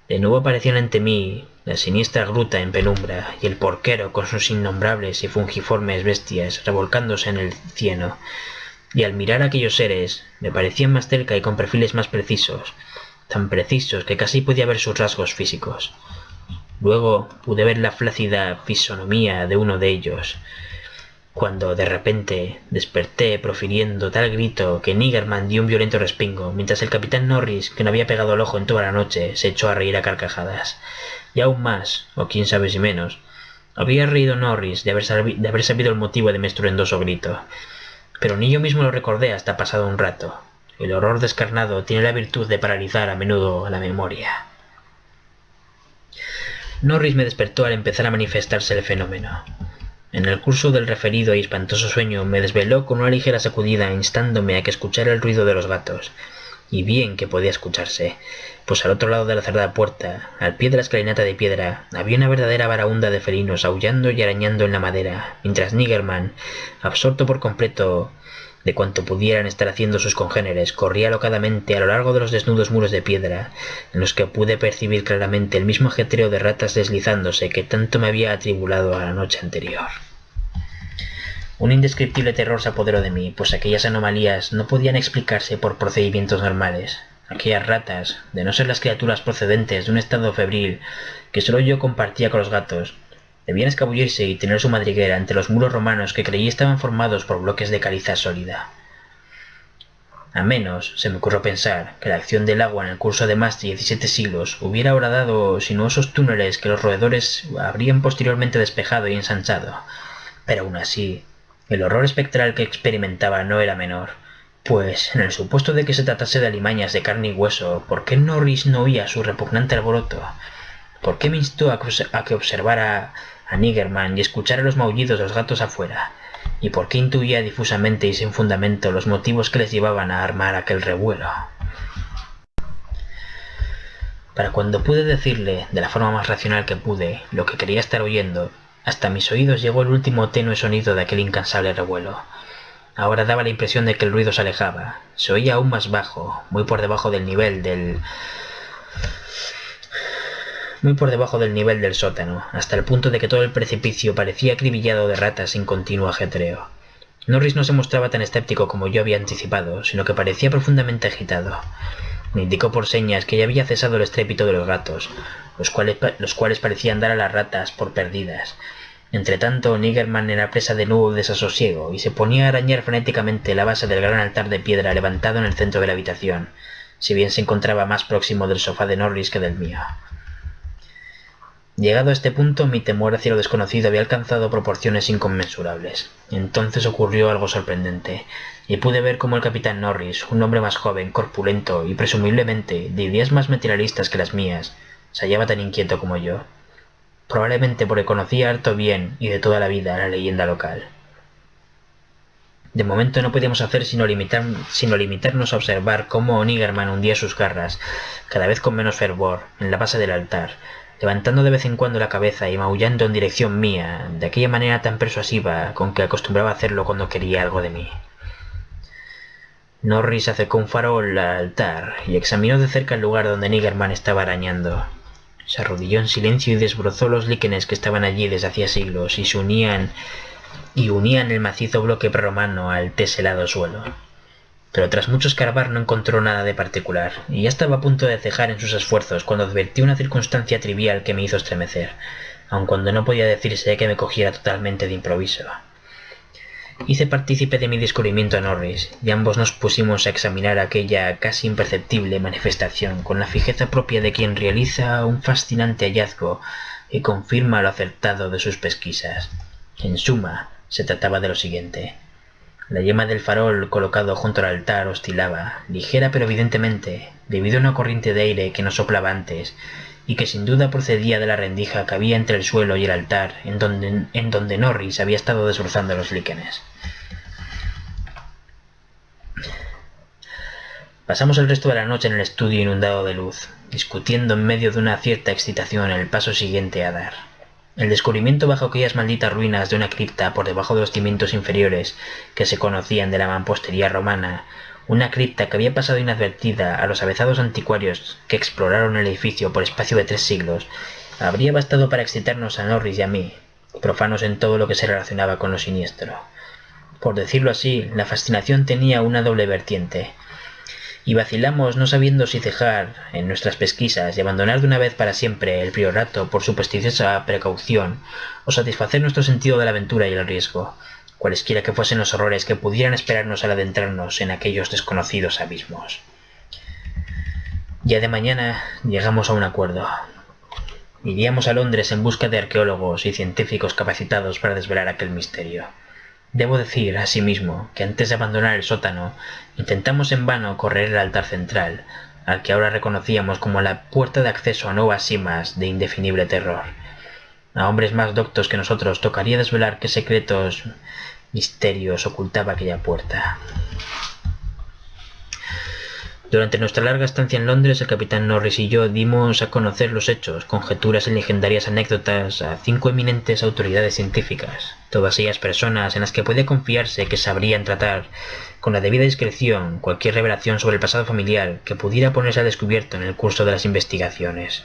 De nuevo aparecían ante mí la siniestra gruta en penumbra y el porquero con sus innombrables y fungiformes bestias revolcándose en el cieno, y al mirar a aquellos seres me parecían más cerca y con perfiles más precisos, tan precisos que casi podía ver sus rasgos físicos. Luego pude ver la flácida fisonomía de uno de ellos, cuando de repente desperté profiriendo tal grito que Niggerman dio un violento respingo, mientras el capitán Norris, que no había pegado el ojo en toda la noche, se echó a reír a carcajadas. Y aún más, o quién sabe si menos, había reído Norris de haber sabido el motivo de mi estruendoso grito. Pero ni yo mismo lo recordé hasta pasado un rato. El horror descarnado tiene la virtud de paralizar a menudo la memoria. Norris me despertó al empezar a manifestarse el fenómeno. En el curso del referido y espantoso sueño me desveló con una ligera sacudida instándome a que escuchara el ruido de los gatos. Y bien que podía escucharse, pues al otro lado de la cerrada puerta, al pie de la escalinata de piedra, había una verdadera baraúnda de felinos aullando y arañando en la madera, mientras Niggerman, absorto por completo de cuanto pudieran estar haciendo sus congéneres, corría alocadamente a lo largo de los desnudos muros de piedra, en los que pude percibir claramente el mismo ajetreo de ratas deslizándose que tanto me había atribulado a la noche anterior. Un indescriptible terror se apoderó de mí, pues aquellas anomalías no podían explicarse por procedimientos normales. Aquellas ratas, de no ser las criaturas procedentes de un estado febril que solo yo compartía con los gatos, debían escabullirse y tener su madriguera ante los muros romanos que creí estaban formados por bloques de caliza sólida. A menos, se me ocurrió pensar, que la acción del agua en el curso de más de 17 siglos hubiera horadado sinuosos túneles que los roedores habrían posteriormente despejado y ensanchado. Pero aún así, el horror espectral que experimentaba no era menor, pues, en el supuesto de que se tratase de alimañas de carne y hueso, ¿por qué Norris no oía su repugnante alboroto? ¿Por qué me instó a que observara a Niggerman y escuchara los maullidos de los gatos afuera? ¿Y por qué intuía difusamente y sin fundamento los motivos que les llevaban a armar aquel revuelo? Para cuando pude decirle, de la forma más racional que pude, lo que quería estar oyendo, hasta mis oídos llegó el último tenue sonido de aquel incansable revuelo. Ahora daba la impresión de que el ruido se alejaba. Se oía aún más bajo, muy por debajo del nivel del sótano, hasta el punto de que todo el precipicio parecía acribillado de ratas sin continuo ajetreo. Norris no se mostraba tan escéptico como yo había anticipado, sino que parecía profundamente agitado. Me indicó por señas que ya había cesado el estrépito de los gatos, los cuales parecían dar a las ratas por perdidas. Entretanto, Niggerman era presa de nuevo desasosiego y se ponía a arañar frenéticamente la base del gran altar de piedra levantado en el centro de la habitación, si bien se encontraba más próximo del sofá de Norris que del mío. Llegado a este punto, mi temor hacia lo desconocido había alcanzado proporciones inconmensurables. Entonces ocurrió algo sorprendente, y pude ver cómo el capitán Norris, un hombre más joven, corpulento y presumiblemente de ideas más materialistas que las mías, se hallaba tan inquieto como yo. Probablemente porque conocía harto bien y de toda la vida la leyenda local. De momento no podíamos hacer sino limitarnos a observar cómo Niggerman hundía sus garras, cada vez con menos fervor, en la base del altar, levantando de vez en cuando la cabeza y maullando en dirección mía, de aquella manera tan persuasiva con que acostumbraba a hacerlo cuando quería algo de mí. Norris acercó un farol al altar y examinó de cerca el lugar donde Niggerman estaba arañando. Se arrodilló en silencio y desbrozó los líquenes que estaban allí desde hacía siglos y unían el macizo bloque prerromano al teselado suelo. Pero tras mucho escarbar no encontró nada de particular, y ya estaba a punto de cejar en sus esfuerzos cuando advertí una circunstancia trivial que me hizo estremecer, aun cuando no podía decirse que me cogiera totalmente de improviso. Hice partícipe de mi descubrimiento a Norris, y ambos nos pusimos a examinar aquella casi imperceptible manifestación con la fijeza propia de quien realiza un fascinante hallazgo y confirma lo acertado de sus pesquisas. En suma, se trataba de lo siguiente. La llama del farol colocado junto al altar oscilaba, ligera pero evidentemente, debido a una corriente de aire que no soplaba antes, y que sin duda procedía de la rendija que había entre el suelo y el altar, en donde Norris había estado desbrozando los líquenes. Pasamos el resto de la noche en el estudio inundado de luz, discutiendo en medio de una cierta excitación el paso siguiente a dar. El descubrimiento bajo aquellas malditas ruinas de una cripta por debajo de los cimientos inferiores que se conocían de la mampostería romana, una cripta que había pasado inadvertida a los avezados anticuarios que exploraron el edificio por espacio de 3 siglos, habría bastado para excitarnos a Norris y a mí, profanos en todo lo que se relacionaba con lo siniestro. Por decirlo así, la fascinación tenía una doble vertiente, y vacilamos no sabiendo si cejar en nuestras pesquisas y abandonar de una vez para siempre el priorato por supersticiosa precaución, o satisfacer nuestro sentido de la aventura y el riesgo, cualesquiera que fuesen los horrores que pudieran esperarnos al adentrarnos en aquellos desconocidos abismos. Ya de mañana llegamos a un acuerdo. Iríamos a Londres en busca de arqueólogos y científicos capacitados para desvelar aquel misterio. Debo decir, asimismo, que antes de abandonar el sótano, intentamos en vano correr el altar central, al que ahora reconocíamos como la puerta de acceso a nuevas cimas de indefinible terror. A hombres más doctos que nosotros tocaría desvelar qué secretos misterios ocultaba aquella puerta. Durante nuestra larga estancia en Londres, el capitán Norris y yo dimos a conocer los hechos, conjeturas y legendarias anécdotas a 5 eminentes autoridades científicas, todas ellas personas en las que podía confiarse que sabrían tratar con la debida discreción cualquier revelación sobre el pasado familiar que pudiera ponerse a descubierto en el curso de las investigaciones.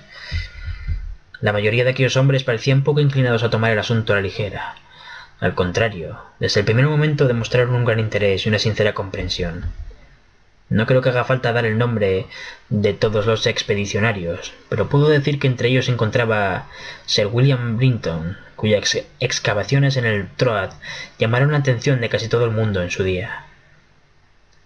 La mayoría de aquellos hombres parecían poco inclinados a tomar el asunto a la ligera. Al contrario, desde el primer momento demostraron un gran interés y una sincera comprensión. No creo que haga falta dar el nombre de todos los expedicionarios, pero puedo decir que entre ellos se encontraba Sir William Brinton, cuyas excavaciones en el Troad llamaron la atención de casi todo el mundo en su día.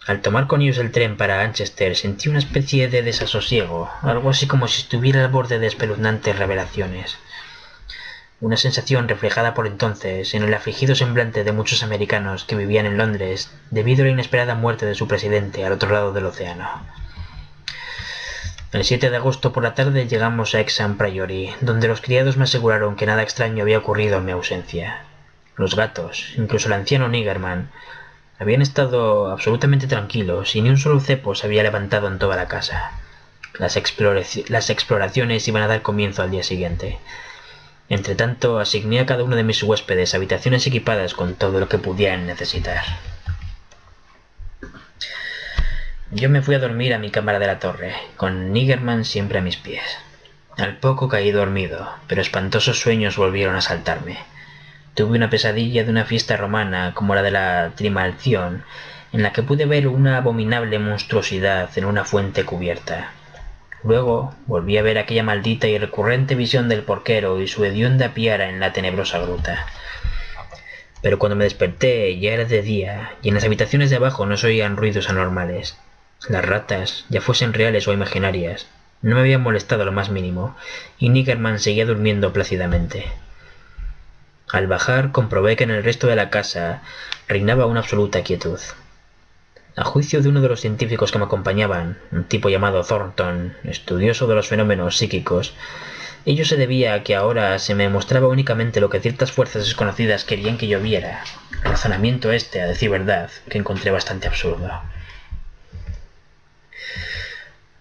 Al tomar con ellos el tren para Manchester sentí una especie de desasosiego, algo así como si estuviera al borde de espeluznantes revelaciones. Una sensación reflejada por entonces en el afligido semblante de muchos americanos que vivían en Londres debido a la inesperada muerte de su presidente al otro lado del océano. El 7 de agosto por la tarde llegamos a Hexham Priory, donde los criados me aseguraron que nada extraño había ocurrido en mi ausencia. Los gatos, incluso el anciano Niggerman, habían estado absolutamente tranquilos y ni un solo cepo se había levantado en toda la casa. Las exploraciones iban a dar comienzo al día siguiente. Entretanto, asigné a cada uno de mis huéspedes habitaciones equipadas con todo lo que pudieran necesitar. Yo me fui a dormir a mi cámara de la torre, con Niggerman siempre a mis pies. Al poco caí dormido, pero espantosos sueños volvieron a asaltarme. Tuve una pesadilla de una fiesta romana como la de la Trimalción, en la que pude ver una abominable monstruosidad en una fuente cubierta. Luego volví a ver aquella maldita y recurrente visión del porquero y su hedionda piara en la tenebrosa gruta. Pero cuando me desperté ya era de día y en las habitaciones de abajo no se oían ruidos anormales. Las ratas, ya fuesen reales o imaginarias, no me habían molestado lo más mínimo y Niggerman seguía durmiendo plácidamente. Al bajar comprobé que en el resto de la casa reinaba una absoluta quietud. A juicio de uno de los científicos que me acompañaban, un tipo llamado Thornton, estudioso de los fenómenos psíquicos, ello se debía a que ahora se me mostraba únicamente lo que ciertas fuerzas desconocidas querían que yo viera, razonamiento este, a decir verdad, que encontré bastante absurdo.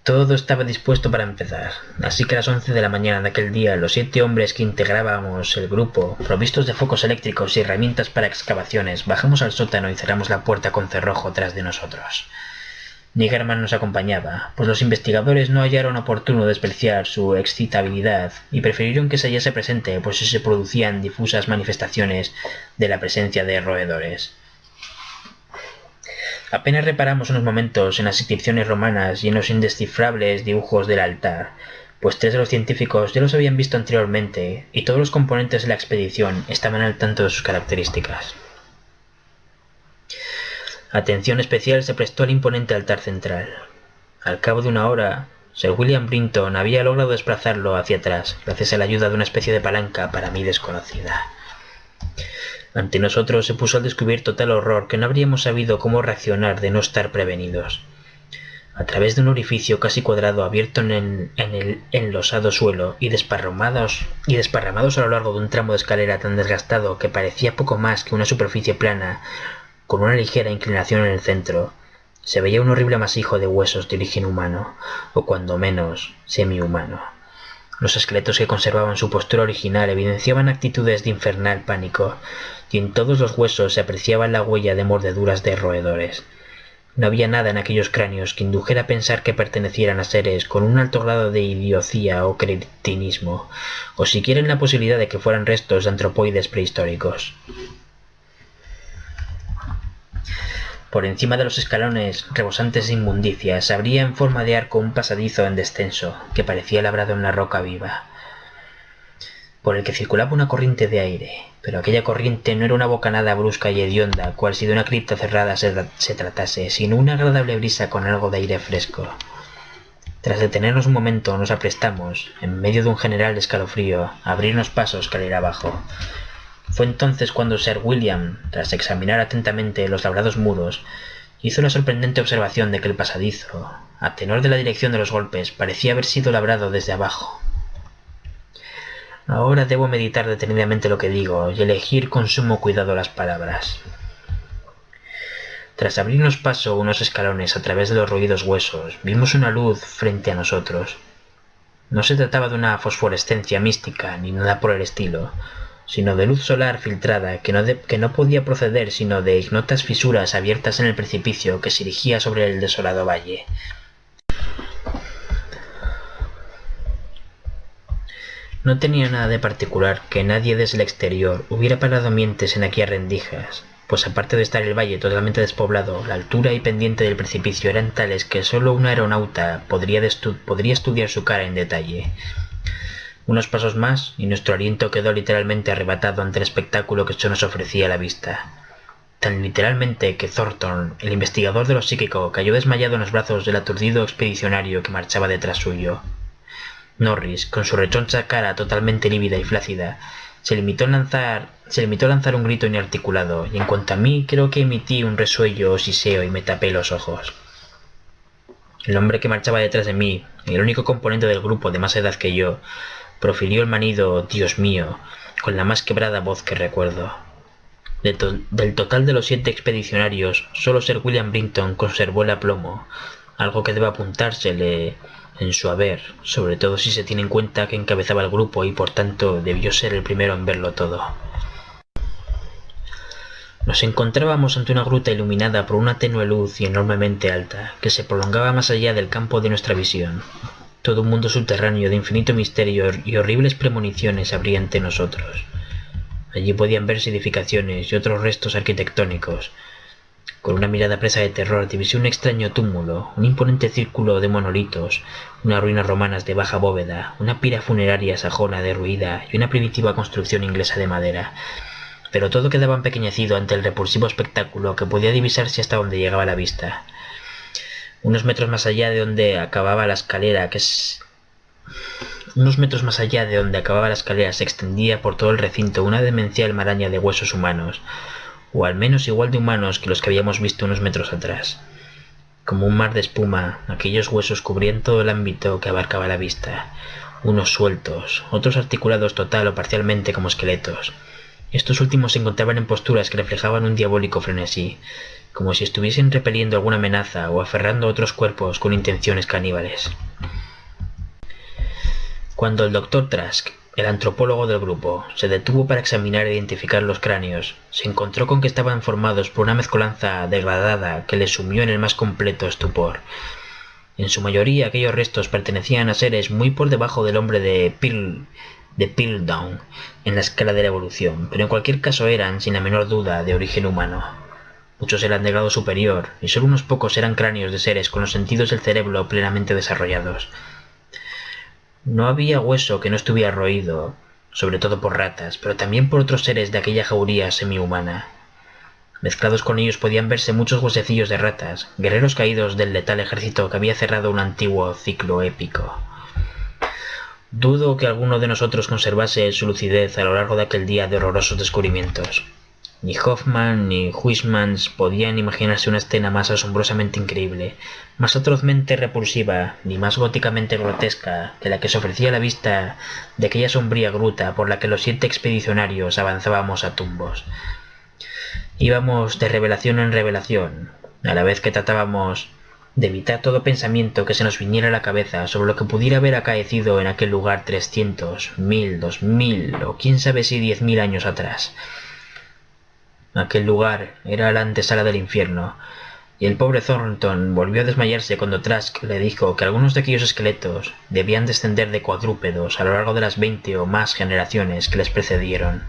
Todo estaba dispuesto para empezar, así que a las 11 de la mañana de aquel día los 7 hombres que integrábamos el grupo, provistos de focos eléctricos y herramientas para excavaciones, bajamos al sótano y cerramos la puerta con cerrojo tras de nosotros. Niggerman nos acompañaba, pues los investigadores no hallaron oportuno despreciar su excitabilidad y prefirieron que se hallase presente, pues se producían difusas manifestaciones de la presencia de roedores. Apenas reparamos unos momentos en las inscripciones romanas y en los indescifrables dibujos del altar, pues 3 de los científicos ya los habían visto anteriormente y todos los componentes de la expedición estaban al tanto de sus características. Atención especial se prestó al imponente altar central. Al cabo de una hora, Sir William Brinton había logrado desplazarlo hacia atrás, gracias a la ayuda de una especie de palanca para mí desconocida. Ante nosotros se puso al descubierto tal horror que no habríamos sabido cómo reaccionar de no estar prevenidos. A través de un orificio casi cuadrado abierto en el enlosado suelo y desparramados a lo largo de un tramo de escalera tan desgastado que parecía poco más que una superficie plana con una ligera inclinación en el centro, se veía un horrible amasijo de huesos de origen humano, o cuando menos semi-humano. Los esqueletos que conservaban su postura original evidenciaban actitudes de infernal pánico, y en todos los huesos se apreciaba la huella de mordeduras de roedores. No había nada en aquellos cráneos que indujera a pensar que pertenecieran a seres con un alto grado de idiocía o cretinismo, o siquiera en la posibilidad de que fueran restos de antropoides prehistóricos. Por encima de los escalones rebosantes de inmundicias abría en forma de arco un pasadizo en descenso que parecía labrado en la roca viva, por el que circulaba una corriente de aire, pero aquella corriente no era una bocanada brusca y hedionda, cual si de una cripta cerrada se tratase, sino una agradable brisa con algo de aire fresco. Tras detenernos un momento, nos aprestamos, en medio de un general escalofrío, a abrirnos paso escalera abajo. Fue entonces cuando Sir William, tras examinar atentamente los labrados muros, hizo la sorprendente observación de que el pasadizo, a tenor de la dirección de los golpes, parecía haber sido labrado desde abajo. Ahora debo meditar detenidamente lo que digo y elegir con sumo cuidado las palabras. Tras abrirnos paso unos escalones a través de los roídos huesos, vimos una luz frente a nosotros. No se trataba de una fosforescencia mística ni nada por el estilo, sino de luz solar filtrada que no podía proceder sino de ignotas fisuras abiertas en el precipicio que se erigía sobre el desolado valle. No tenía nada de particular que nadie desde el exterior hubiera parado mientes en aquellas rendijas, pues aparte de estar el valle totalmente despoblado, la altura y pendiente del precipicio eran tales que solo un aeronauta podría estudiar su cara en detalle. Unos pasos más y nuestro aliento quedó literalmente arrebatado ante el espectáculo que se nos ofrecía a la vista. Tan literalmente que Thornton, el investigador de lo psíquico, cayó desmayado en los brazos del aturdido expedicionario que marchaba detrás suyo. Norris, con su rechoncha cara totalmente lívida y flácida, se limitó a lanzar un grito inarticulado, y en cuanto a mí creo que emití un resuello o siseo y me tapé los ojos. El hombre que marchaba detrás de mí, el único componente del grupo de más edad que yo, profirió el manido «Dios mío», con la más quebrada voz que recuerdo. Del total de los 7 expedicionarios, solo Sir William Brinton conservó el aplomo, algo que debe apuntársele en su haber, sobre todo si se tiene en cuenta que encabezaba el grupo y por tanto debió ser el primero en verlo todo. Nos encontrábamos ante una gruta iluminada por una tenue luz y enormemente alta, que se prolongaba más allá del campo de nuestra visión. Todo un mundo subterráneo de infinito misterio y horribles premoniciones abría ante nosotros. Allí podían verse edificaciones y otros restos arquitectónicos. Con una mirada presa de terror divisé un extraño túmulo, un imponente círculo de monolitos, unas ruinas romanas de baja bóveda, una pira funeraria sajona derruida y una primitiva construcción inglesa de madera. Pero todo quedaba empequeñecido ante el repulsivo espectáculo que podía divisarse hasta donde llegaba la vista. Unos metros más allá de donde acababa la escalera se extendía por todo el recinto una demencial maraña de huesos humanos, o al menos igual de humanos que los que habíamos visto unos metros atrás. Como un mar de espuma, aquellos huesos cubrían todo el ámbito que abarcaba la vista, unos sueltos, otros articulados total o parcialmente como esqueletos. Estos últimos se encontraban en posturas que reflejaban un diabólico frenesí, como si estuviesen repeliendo alguna amenaza o aferrando a otros cuerpos con intenciones caníbales. Cuando el Dr. Trask, el antropólogo del grupo, se detuvo para examinar e identificar los cráneos, se encontró con que estaban formados por una mezcolanza degradada que les sumió en el más completo estupor. En su mayoría aquellos restos pertenecían a seres muy por debajo del hombre de Piltdown en la escala de la evolución, pero en cualquier caso eran, sin la menor duda, de origen humano. Muchos eran de grado superior, y solo unos pocos eran cráneos de seres con los sentidos del cerebro plenamente desarrollados. No había hueso que no estuviera roído, sobre todo por ratas, pero también por otros seres de aquella jauría semihumana. Mezclados con ellos podían verse muchos huesecillos de ratas, guerreros caídos del letal ejército que había cerrado un antiguo ciclo épico. Dudo que alguno de nosotros conservase su lucidez a lo largo de aquel día de horrorosos descubrimientos. Ni Hoffman ni Huysmans podían imaginarse una escena más asombrosamente increíble, más atrozmente repulsiva, ni más góticamente grotesca que la que se ofrecía a la vista de aquella sombría gruta por la que los 7 expedicionarios avanzábamos a tumbos. Íbamos de revelación en revelación, a la vez que tratábamos de evitar todo pensamiento que se nos viniera a la cabeza sobre lo que pudiera haber acaecido en aquel lugar 300, 1000, 2000 o quién sabe si 10.000 años atrás. Aquel lugar era la antesala del infierno, y el pobre Thornton volvió a desmayarse cuando Trask le dijo que algunos de aquellos esqueletos debían descender de cuadrúpedos a lo largo de las 20 o más generaciones que les precedieron.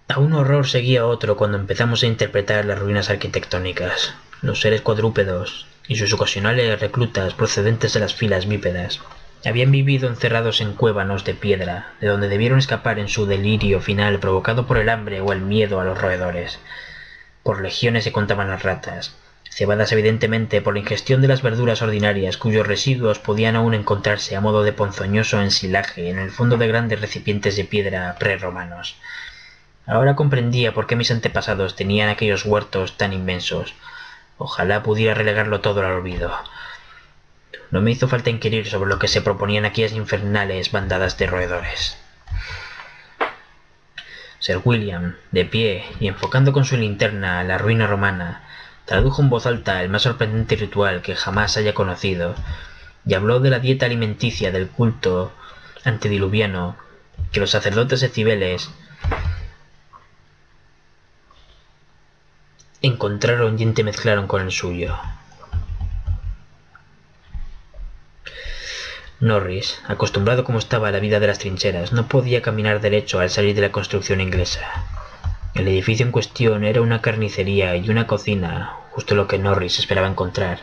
A un horror seguía otro cuando empezamos a interpretar las ruinas arquitectónicas, los seres cuadrúpedos y sus ocasionales reclutas procedentes de las filas bípedas. Habían vivido encerrados en cuévanos de piedra, de donde debieron escapar en su delirio final provocado por el hambre o el miedo a los roedores. Por legiones se contaban las ratas, cebadas evidentemente por la ingestión de las verduras ordinarias cuyos residuos podían aún encontrarse a modo de ponzoñoso ensilaje en el fondo de grandes recipientes de piedra prerromanos. Ahora comprendía por qué mis antepasados tenían aquellos huertos tan inmensos. Ojalá pudiera relegarlo todo al olvido. No me hizo falta inquirir sobre lo que se proponían aquellas infernales bandadas de roedores. Sir William, de pie y enfocando con su linterna la ruina romana, tradujo en voz alta el más sorprendente ritual que jamás haya conocido, y habló de la dieta alimenticia del culto antediluviano que los sacerdotes de Cibeles encontraron y entremezclaron con el suyo. Norris, acostumbrado como estaba a la vida de las trincheras, no podía caminar derecho al salir de la construcción inglesa. El edificio en cuestión era una carnicería y una cocina, justo lo que Norris esperaba encontrar,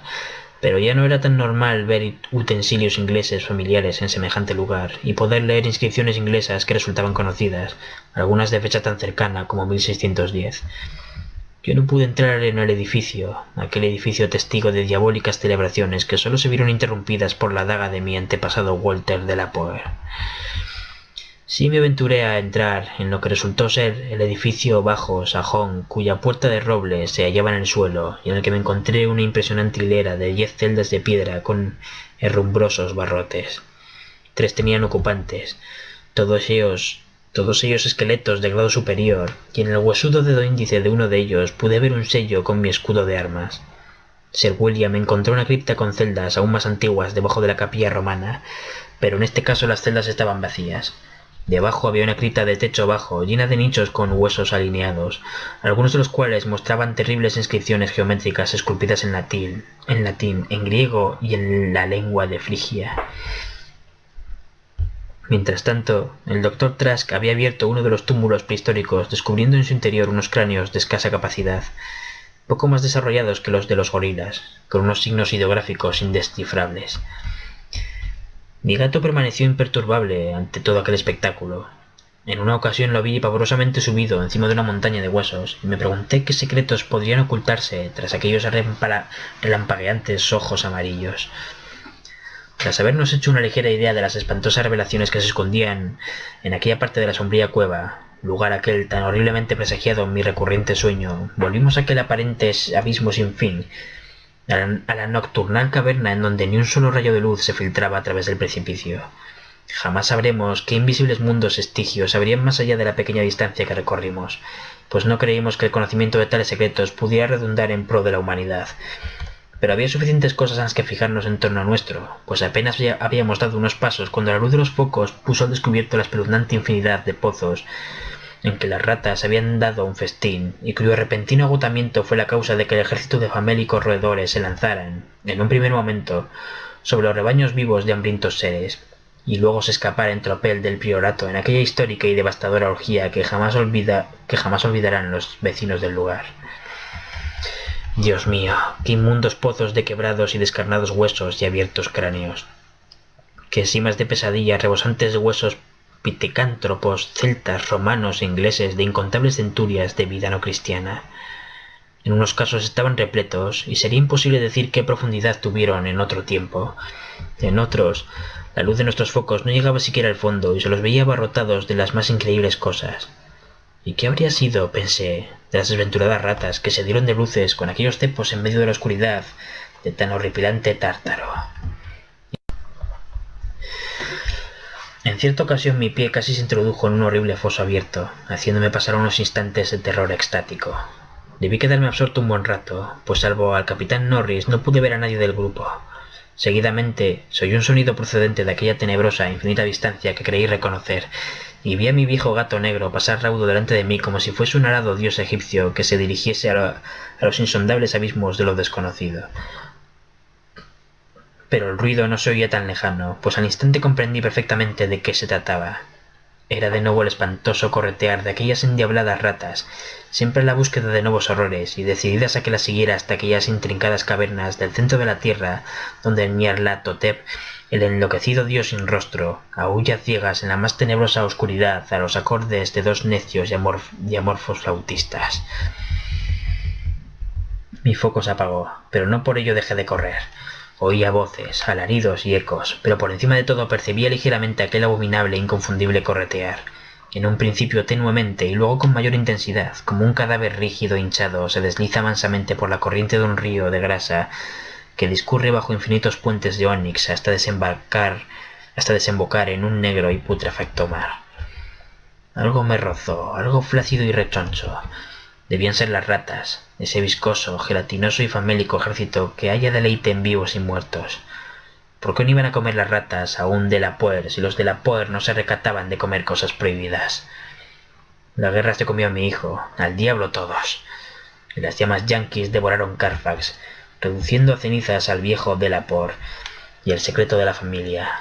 pero ya no era tan normal ver utensilios ingleses familiares en semejante lugar y poder leer inscripciones inglesas que resultaban conocidas, algunas de fecha tan cercana como 1610. Yo no pude entrar en el edificio, aquel edificio testigo de diabólicas celebraciones que solo se vieron interrumpidas por la daga de mi antepasado Walter de la Poer. Sí me aventuré a entrar en lo que resultó ser el edificio bajo sajón, cuya puerta de roble se hallaba en el suelo, y en el que me encontré una impresionante hilera de 10 celdas de piedra con herrumbrosos barrotes. 3 tenían ocupantes, todos ellos esqueletos de grado superior, y en el huesudo dedo índice de uno de ellos pude ver un sello con mi escudo de armas. Sir William encontró una cripta con celdas aún más antiguas debajo de la capilla romana, pero en este caso las celdas estaban vacías. Debajo había una cripta de techo bajo, llena de nichos con huesos alineados, algunos de los cuales mostraban terribles inscripciones geométricas esculpidas en latín, en griego y en la lengua de Frigia. Mientras tanto, el Dr. Trask había abierto uno de los túmulos prehistóricos, descubriendo en su interior unos cráneos de escasa capacidad, poco más desarrollados que los de los gorilas, con unos signos ideográficos indescifrables. Mi gato permaneció imperturbable ante todo aquel espectáculo. En una ocasión lo vi pavorosamente subido encima de una montaña de huesos, y me pregunté qué secretos podrían ocultarse tras aquellos relampagueantes ojos amarillos. Tras habernos hecho una ligera idea de las espantosas revelaciones que se escondían en aquella parte de la sombría cueva, lugar aquel tan horriblemente presagiado en mi recurrente sueño, volvimos a aquel aparente abismo sin fin, a la nocturnal caverna en donde ni un solo rayo de luz se filtraba a través del precipicio. Jamás sabremos qué invisibles mundos estigios habrían más allá de la pequeña distancia que recorrimos, pues no creímos que el conocimiento de tales secretos pudiera redundar en pro de la humanidad. Pero había suficientes cosas en las que fijarnos en torno a nuestro, pues apenas habíamos dado unos pasos cuando la luz de los focos puso al descubierto la espeluznante infinidad de pozos en que las ratas habían dado un festín, y cuyo repentino agotamiento fue la causa de que el ejército de famélicos roedores se lanzaran, en un primer momento, sobre los rebaños vivos de hambrientos seres, y luego se escapara en tropel del priorato en aquella histórica y devastadora orgía que jamás olvidarán los vecinos del lugar. Dios mío, qué inmundos pozos de quebrados y descarnados huesos y abiertos cráneos. Qué simas de pesadilla rebosantes de huesos pitecántropos, celtas, romanos e ingleses de incontables centurias de vida no cristiana. En unos casos estaban repletos, y sería imposible decir qué profundidad tuvieron en otro tiempo. En otros, La luz de nuestros focos no llegaba siquiera al fondo y se los veía abarrotados de las más increíbles cosas. ¿Y qué habría sido, pensé, de las desventuradas ratas que se dieron de luces con aquellos cepos en medio de la oscuridad de tan horripilante tártaro? En cierta ocasión mi pie casi se introdujo en un horrible foso abierto, haciéndome pasar unos instantes de terror extático. Debí quedarme absorto un buen rato, pues salvo al capitán Norris no pude ver a nadie del grupo. Seguidamente se oyó un sonido procedente de aquella tenebrosa e infinita distancia que creí reconocer, y vi a mi viejo gato negro pasar raudo delante de mí como si fuese un arado dios egipcio que se dirigiese a los insondables abismos de lo desconocido. Pero el ruido no se oía tan lejano, pues al instante comprendí perfectamente de qué se trataba. Era de nuevo el espantoso corretear de aquellas endiabladas ratas, siempre en la búsqueda de nuevos horrores y decididas a que las siguiera hasta aquellas intrincadas cavernas del centro de la tierra donde el Nyarlathotep, el enloquecido dios sin rostro, aúlla ciegas en la más tenebrosa oscuridad a los acordes de dos necios y amorfos flautistas. Mi foco se apagó, pero no por ello dejé de correr. Oía voces, alaridos y ecos, pero por encima de todo percibía ligeramente aquel abominable e inconfundible corretear. En un principio tenuemente y luego con mayor intensidad, como un cadáver rígido e hinchado se desliza mansamente por la corriente de un río de grasa que discurre bajo infinitos puentes de ónix hasta desembocar en un negro y putrefacto mar. Algo me rozó, algo flácido y rechoncho. Debían ser las ratas, ese viscoso, gelatinoso y famélico ejército que halla deleite en vivos y muertos. ¿Por qué no iban a comer las ratas a un Delapoer si los Delapoer no se recataban de comer cosas prohibidas? La guerra se comió a mi hijo, al diablo todos. Y las llamas yanquis devoraron Carfax, reduciendo a cenizas al viejo Delapoer y el secreto de la familia.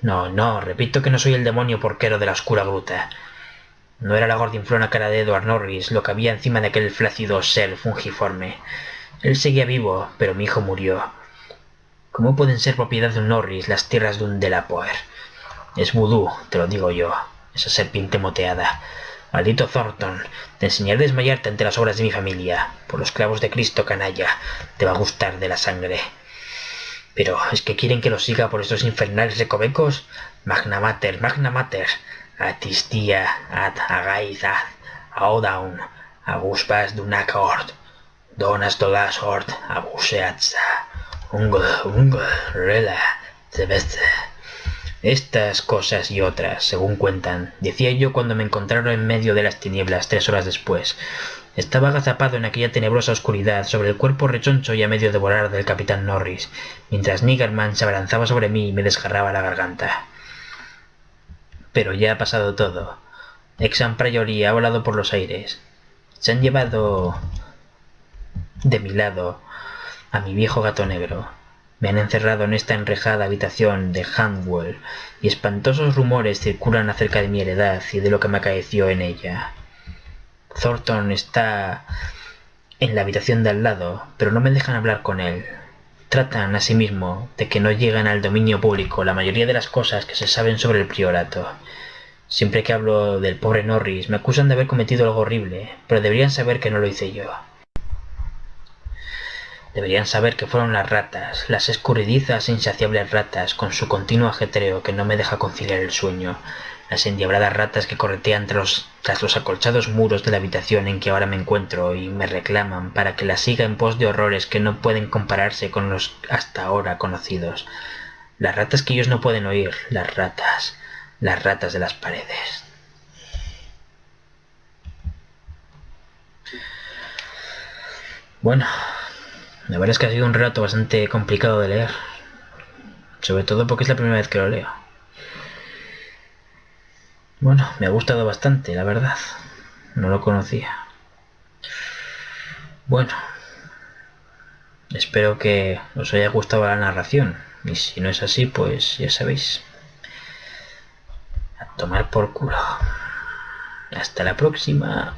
No, repito que no soy el demonio porquero de la oscura gruta. No era la gordinflona cara de Edward Norris lo que había encima de aquel flácido ser fungiforme. Él seguía vivo, pero mi hijo murió. ¿Cómo pueden ser propiedad de un Norris las tierras de un Delapoer? Es vudú, te lo digo yo, esa serpiente moteada. Maldito Thornton, te enseñaré a desmayarte ante las obras de mi familia. Por los clavos de Cristo, canalla, te va a gustar de la sangre. Pero, ¿es que quieren que lo siga por estos infernales recovecos? Magna Mater, Magna Mater. Atistia ad agaizad, aodaun, aguspas dunacort, donas todas hort, abuseatza, rela, tebeze. Estas cosas y otras, según cuentan, decía yo cuando me encontraron en medio de las tinieblas 3 horas después. Estaba agazapado en aquella tenebrosa oscuridad sobre el cuerpo rechoncho y a medio devorar del capitán Norris, mientras Niggerman se abalanzaba sobre mí y me desgarraba la garganta. Pero ya ha pasado todo. Exham Priory ha volado por los aires. Se han llevado de mi lado a mi viejo gato negro. Me han encerrado en esta enrejada habitación de Handwell y espantosos rumores circulan acerca de mi heredad y de lo que me acaeció en ella. Thornton está en la habitación de al lado, pero no me dejan hablar con él. Tratan, asimismo, de que no lleguen al dominio público la mayoría de las cosas que se saben sobre el priorato. Siempre que hablo del pobre Norris me acusan de haber cometido algo horrible, pero deberían saber que no lo hice yo. Deberían saber que fueron las ratas, las escurridizas e insaciables ratas, con su continuo ajetreo que no me deja conciliar el sueño, las endiabladas ratas que corretean tras los acolchados muros de la habitación en que ahora me encuentro y me reclaman para que las siga en pos de horrores que no pueden compararse con los hasta ahora conocidos. Las ratas que ellos no pueden oír, las ratas de las paredes. Bueno, la verdad es que ha sido un relato bastante complicado de leer, sobre todo porque es la primera vez que lo leo. Bueno, me ha gustado bastante, la verdad. No lo conocía. Bueno, espero que os haya gustado la narración. Y si no es así, pues ya sabéis. A tomar por culo. Hasta la próxima.